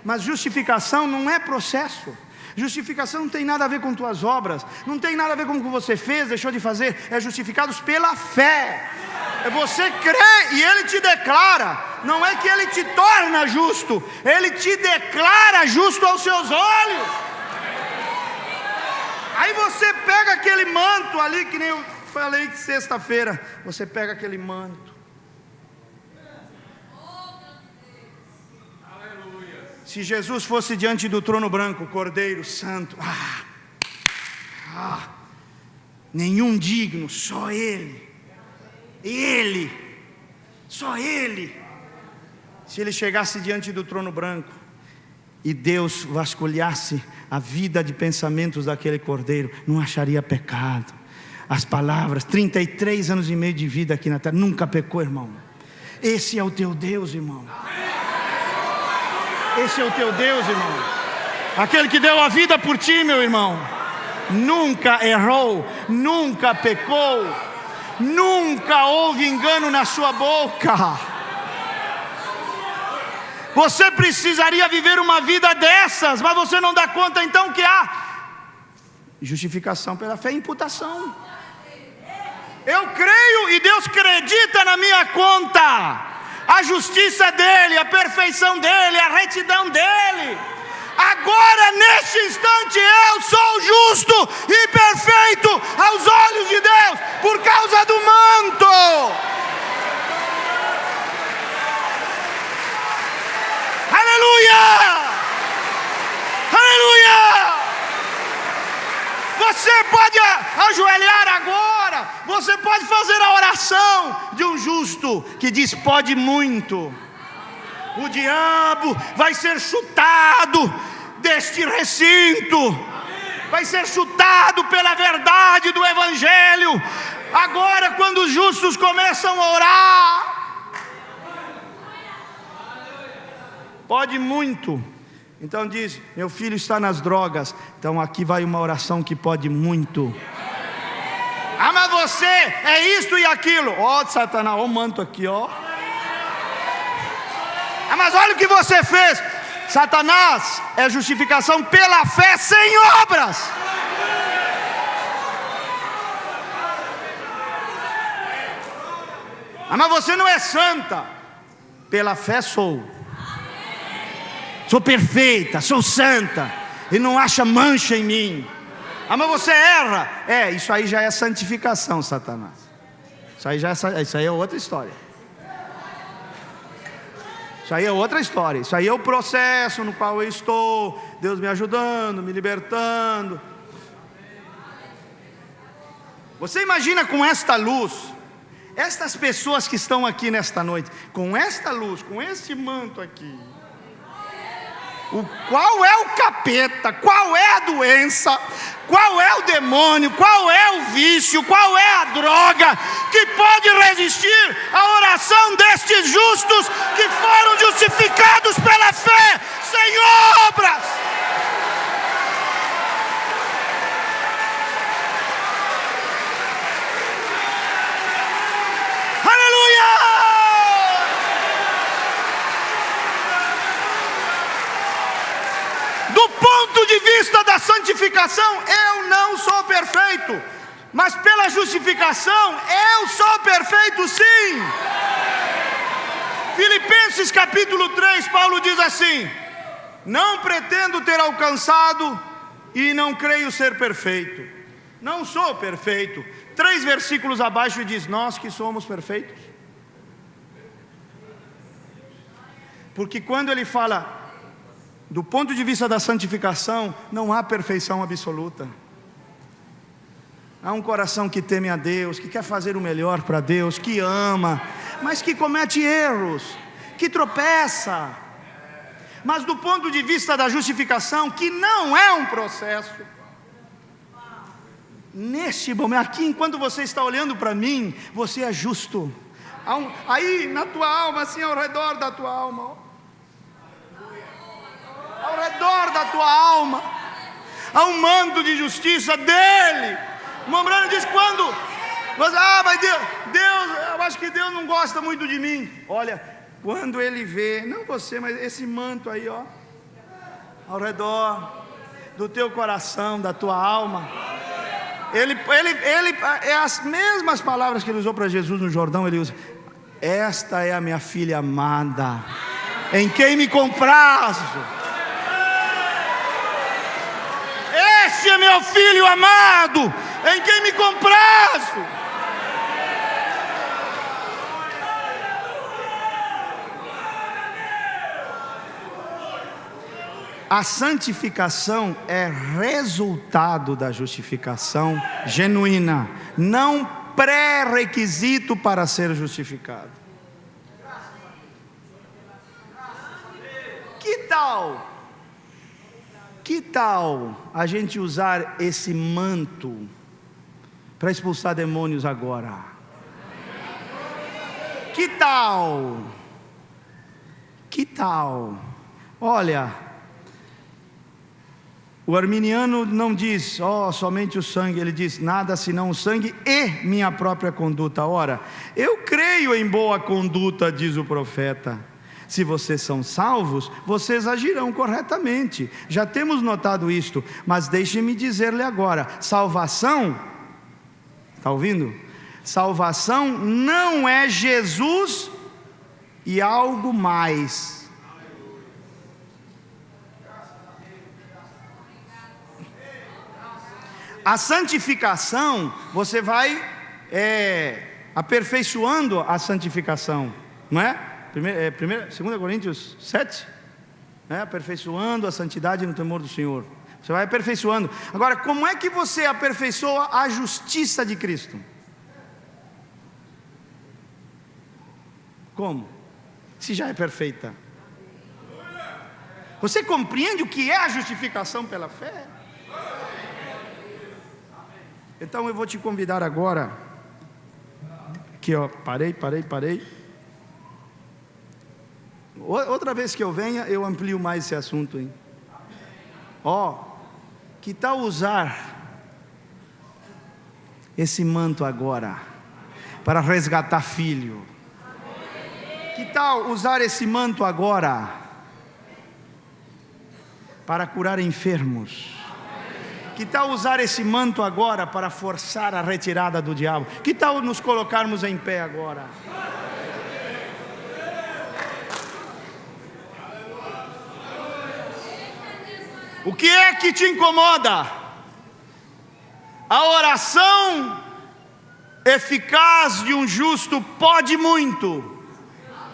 Mas justificação não é processo. Justificação não tem nada a ver com tuas obras, não tem nada a ver com o que você fez, deixou de fazer. É justificados pela fé. Você crê e Ele te declara. Não é que Ele te torna justo, Ele te declara justo aos seus olhos. Aí você pega aquele manto ali, que nem eu falei de sexta-feira. Você pega aquele manto. Se Jesus fosse diante do trono branco, Cordeiro Santo, nenhum digno, só Ele. Ele, só Ele. Se Ele chegasse diante do trono branco e Deus vasculhasse a vida de pensamentos daquele Cordeiro, não acharia pecado. As palavras, 33 anos e meio de vida aqui na terra, nunca pecou, irmão. Esse é o teu Deus, irmão. Esse é o teu Deus, irmão. Aquele que deu a vida por ti, meu irmão, nunca errou, nunca pecou, nunca houve engano na sua boca. Você precisaria viver uma vida dessas, mas você não dá conta. Então que há justificação pela fé e imputação. Eu creio e Deus acredita na minha conta a justiça dele, a perfeição dele, a retidão dele. Agora neste instante eu sou justo e perfeito aos olhos de Deus por causa do manto. Aleluia! Aleluia! Você pode ajoelhar agora. Você pode fazer a oração de um justo que diz: pode muito. O diabo vai ser chutado deste recinto, vai ser chutado pela verdade do Evangelho. Agora, quando os justos começam a orar, pode muito. Então diz: meu filho está nas drogas. Então aqui vai uma oração que pode muito. Mas você é isto e aquilo. Ó, Satanás, ó o manto aqui, ó. Mas olha o que você fez. Satanás, é justificação pela fé sem obras. Mas você não é santa. Pela fé sou. Sou perfeita, sou santa, e não acha mancha em mim. Mas você erra. Isso aí já é santificação, Satanás. Isso aí é outra história. Isso aí é outra história. Isso aí é o processo no qual eu estou, Deus me ajudando, me libertando. Você imagina com esta luz, estas pessoas que estão aqui nesta noite, com esta luz, com este manto aqui, qual é o capeta, qual é a doença, qual é o demônio, qual é o vício, qual é a droga que pode resistir à oração destes justos que foram justificados pela fé, sem obras? Aleluia! Do ponto de vista da santificação, eu não sou perfeito, mas pela justificação, eu sou perfeito sim. Filipenses capítulo 3, Paulo diz assim: não pretendo ter alcançado e não creio ser perfeito, Não sou perfeito. 3 versículos abaixo diz: nós que somos perfeitos. Porque quando ele fala do ponto de vista da santificação, não há perfeição absoluta. Há um coração que teme a Deus, que quer fazer o melhor para Deus, que ama, mas que comete erros, que tropeça. Mas do ponto de vista da justificação, que não é um processo, neste momento, aqui, enquanto você está olhando para mim, você é justo. Aí na tua alma, assim, ao redor da tua alma, ao redor da tua alma, há um manto de justiça dele. O Mombrano diz: quando mas Deus, eu acho que Deus não gosta muito de mim. Olha, quando ele vê, não você, mas esse manto aí, ó, ao redor do teu coração, da tua alma, ele é as mesmas palavras que ele usou para Jesus no Jordão. Ele usa: esta é a minha filha amada, em quem me comprazo. Este é meu filho amado, em quem me comprazo. A santificação é resultado da justificação genuína, não pré-requisito para ser justificado. Que tal a gente usar esse manto para expulsar demônios agora? Que tal? Olha, o arminiano não diz somente o sangue, ele diz: nada senão o sangue e minha própria conduta. Ora, eu creio em boa conduta, diz o profeta. Se vocês são salvos, vocês agirão corretamente. Já temos notado isto, mas deixe-me dizer-lhe agora: salvação, está ouvindo? Salvação não é Jesus e algo mais. A santificação, você vai aperfeiçoando a santificação, não é? 2 Coríntios 7, aperfeiçoando a santidade no temor do Senhor. Você vai aperfeiçoando. Agora, como é que você aperfeiçoa a justiça de Cristo? Como? Se já é perfeita. Você compreende o que é a justificação pela fé? Então eu vou te convidar agora. Aqui, ó, parei. Outra vez que eu venha, eu amplio mais esse assunto, hein? Que tal usar esse manto agora para resgatar filho? Que tal usar esse manto agora para curar enfermos? Que tal usar esse manto agora para forçar a retirada do diabo? Que tal nos colocarmos em pé agora? O que é que te incomoda? A oração eficaz de um justo pode muito.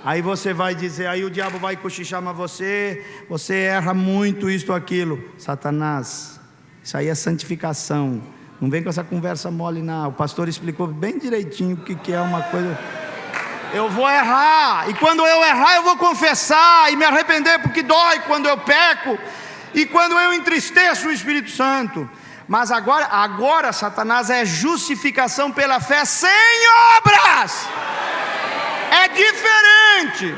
Aí você vai dizer, aí o diabo vai cochichar, mas você erra muito, isto ou aquilo. Satanás, isso aí é santificação. Não vem com essa conversa mole, não. O pastor explicou bem direitinho o que é uma coisa. Eu vou errar, e quando eu errar eu vou confessar e me arrepender, porque dói quando eu peco e quando eu entristeço o Espírito Santo. Mas agora Satanás é justificação pela fé sem obras. É diferente.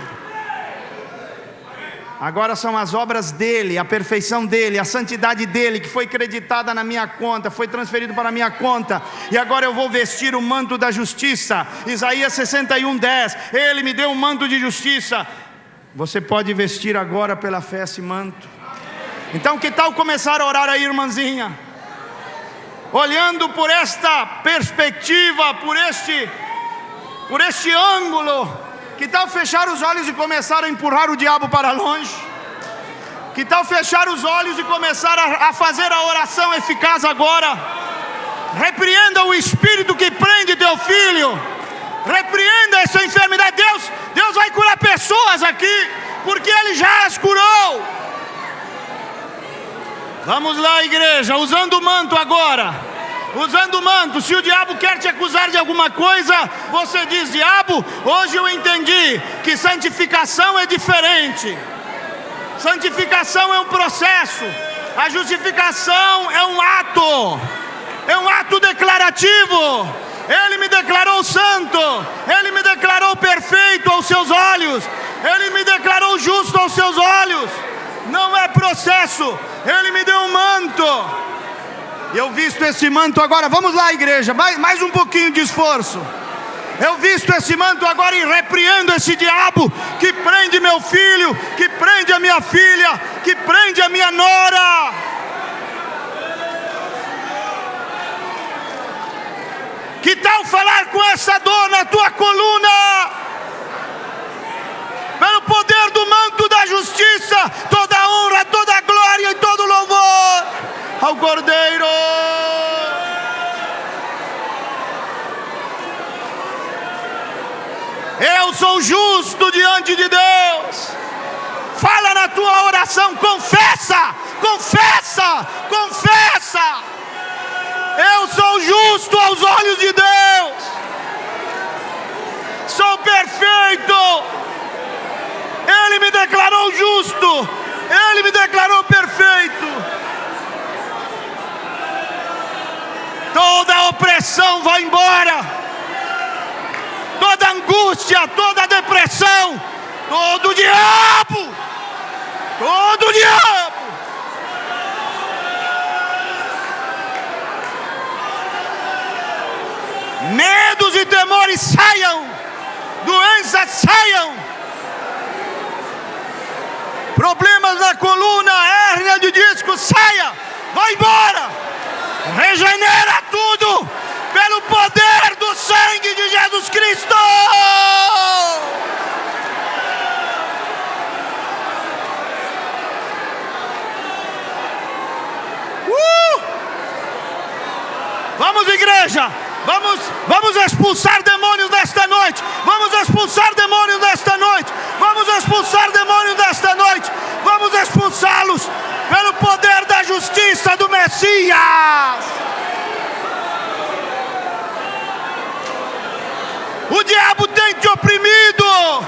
Agora são as obras dele, a perfeição dele, a santidade dele, que foi creditada na minha conta, foi transferido para a minha conta, e agora eu vou vestir o manto da justiça. Isaías 61:10, ele me deu um manto de justiça. Você pode vestir agora pela fé esse manto. Então que tal começar a orar aí, irmãzinha? Olhando por esta perspectiva, por este ângulo. Que tal fechar os olhos e começar a empurrar o diabo para longe? Que tal fechar os olhos e começar a fazer a oração eficaz agora? Repreenda o espírito que prende teu filho. Repreenda essa enfermidade. Deus vai curar pessoas aqui, porque Ele já as curou. Vamos lá, igreja, usando o manto agora. Usando o manto. Se o diabo quer te acusar de alguma coisa, você diz: diabo, hoje eu entendi que santificação é diferente. Santificação é um processo. A justificação é um ato. É um ato declarativo. Ele me declarou santo. Ele me declarou perfeito aos seus olhos. Ele me declarou justo aos seus olhos. Não é processo. Ele me deu um manto. Eu visto esse manto agora. Vamos lá, igreja, mais um pouquinho de esforço. Eu visto esse manto agora e repreendo esse diabo que prende meu filho, que prende a minha filha, que prende a minha nora. Que tal falar com essa dor na tua coluna? Pelo poder do manto da justiça, toda a honra, toda a glória e todo o louvor ao Cordeiro. Eu sou justo diante de Deus. Fala na tua oração, confessa, confessa, confessa. Eu sou justo aos olhos de Deus. Sou perfeito. Ele me declarou justo. Ele me declarou perfeito. Toda opressão vai embora. Toda angústia, toda depressão, todo diabo, todo diabo. Medos e temores saiam, doenças saiam, problemas na coluna, hérnia de disco, saia, vai embora, regenera tudo, pelo poder do sangue de Jesus Cristo. Vamos, igreja. Vamos expulsar demônios nesta noite. Vamos expulsar demônios nesta noite. Vamos expulsar demônios nesta noite. Vamos expulsá-los pelo poder da justiça do Messias. O diabo tem te oprimido.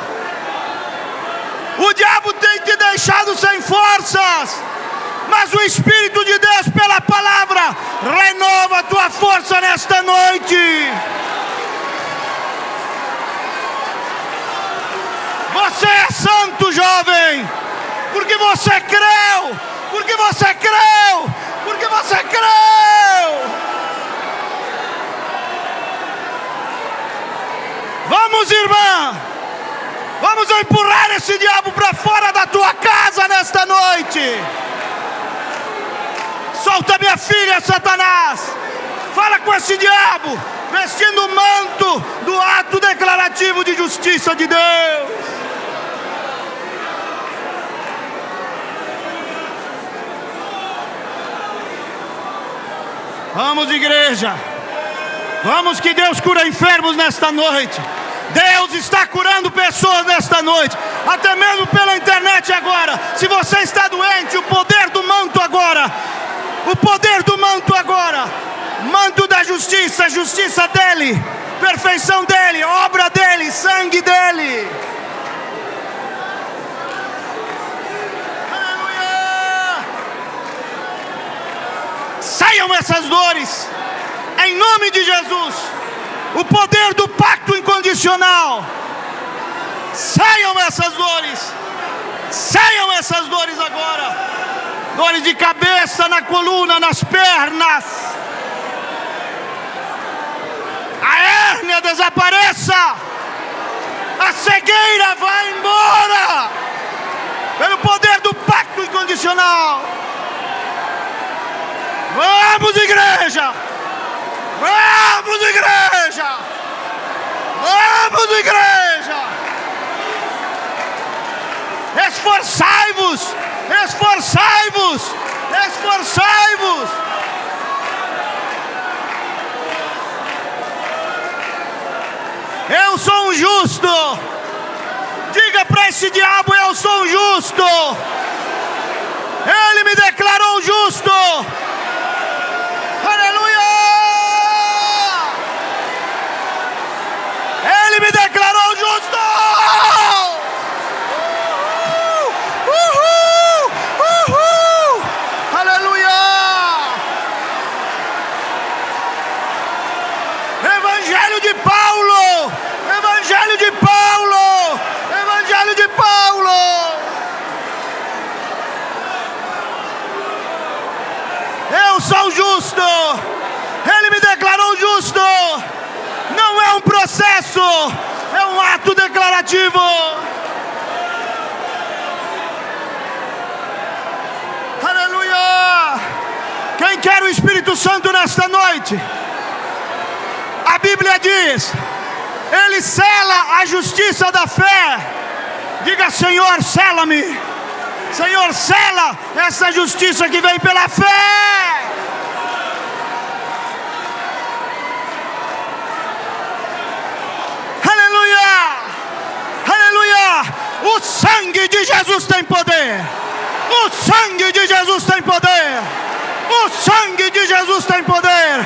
O diabo tem te deixado sem forças. Mas o Espírito de Deus, pela palavra, renova a tua força nesta noite. Você é santo, jovem, porque você creu, porque você creu, porque você creu. Vamos, irmã, vamos empurrar esse diabo para fora da tua casa nesta noite. Solta minha filha, Satanás. Fala com esse diabo, vestindo o manto do ato declarativo de justiça de Deus. Vamos, igreja. Vamos, que Deus cura enfermos nesta noite. Deus está curando pessoas nesta noite, até mesmo pela internet agora. Se você está doente, o poder do manto agora. O poder do manto agora. Manto da justiça, justiça dele, perfeição dele, obra dele, sangue dele. Aleluia! Saiam essas dores, em nome de Jesus. O poder do pacto incondicional. Saiam essas dores. Saiam essas dores agora. Dores de cabeça, na coluna, nas pernas. A hérnia desapareça. A cegueira vai embora. Pelo poder do pacto incondicional. Vamos, igreja. Vamos, igreja. Vamos, igreja. Esforçai-vos. Esforçai-vos. Esforçai-vos. Eu sou um justo. Diga para esse diabo: eu sou um justo. Ele me declarou justo. Aleluia! Ele me declarou justo. Uhul! Uhul! Aleluia! Evangelho de Paulo! Evangelho de Paulo! Evangelho de Paulo! Eu sou justo. Ele me declarou justo. Não é um processo, é um ato declarativo. Aleluia! Quem quer o Espírito Santo nesta noite? A Bíblia diz: Ele sela a justiça da fé. Diga: Senhor, sela-me. Senhor, sela essa justiça que vem pela fé. Aleluia! Aleluia! O sangue de Jesus tem poder. O sangue de Jesus tem poder. O sangue de Jesus tem poder.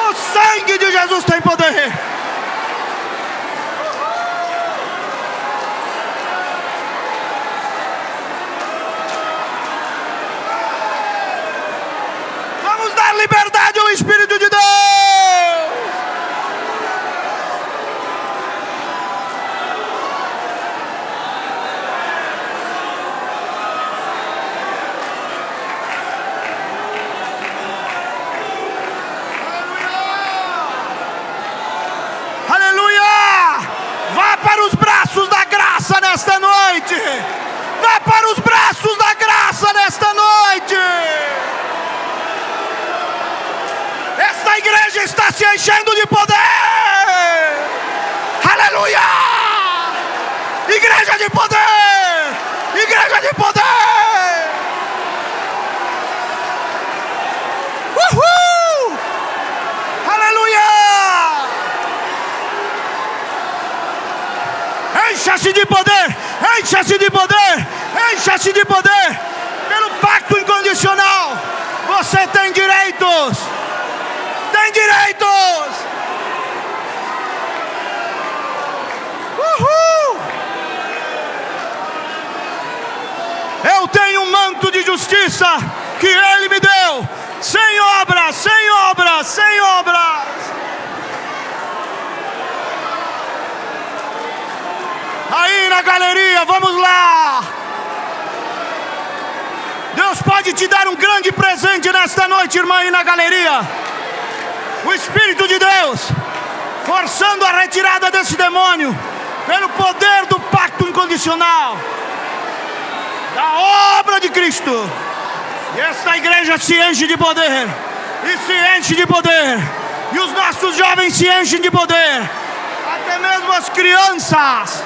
O sangue de Jesus tem poder. Vamos dar liberdade ao Espírito de Deus. Nesta noite, vá para os braços da graça nesta noite. Esta igreja está se enchendo de poder. Aleluia! Igreja de poder! Igreja de poder! Uhul! Aleluia! Encha-se de poder, encha-se de poder, encha-se de poder. Pelo pacto incondicional, você tem direitos. Tem direitos. Uhul! Eu tenho um manto de justiça que Ele me deu, sem obras, sem obras, sem obras. Aí na galeria, vamos lá. Deus pode te dar um grande presente nesta noite, irmã, aí na galeria. O Espírito de Deus forçando a retirada desse demônio pelo poder do pacto incondicional, da obra de Cristo. E esta igreja se enche de poder, e se enche de poder, e os nossos jovens se enchem de poder, até mesmo as crianças.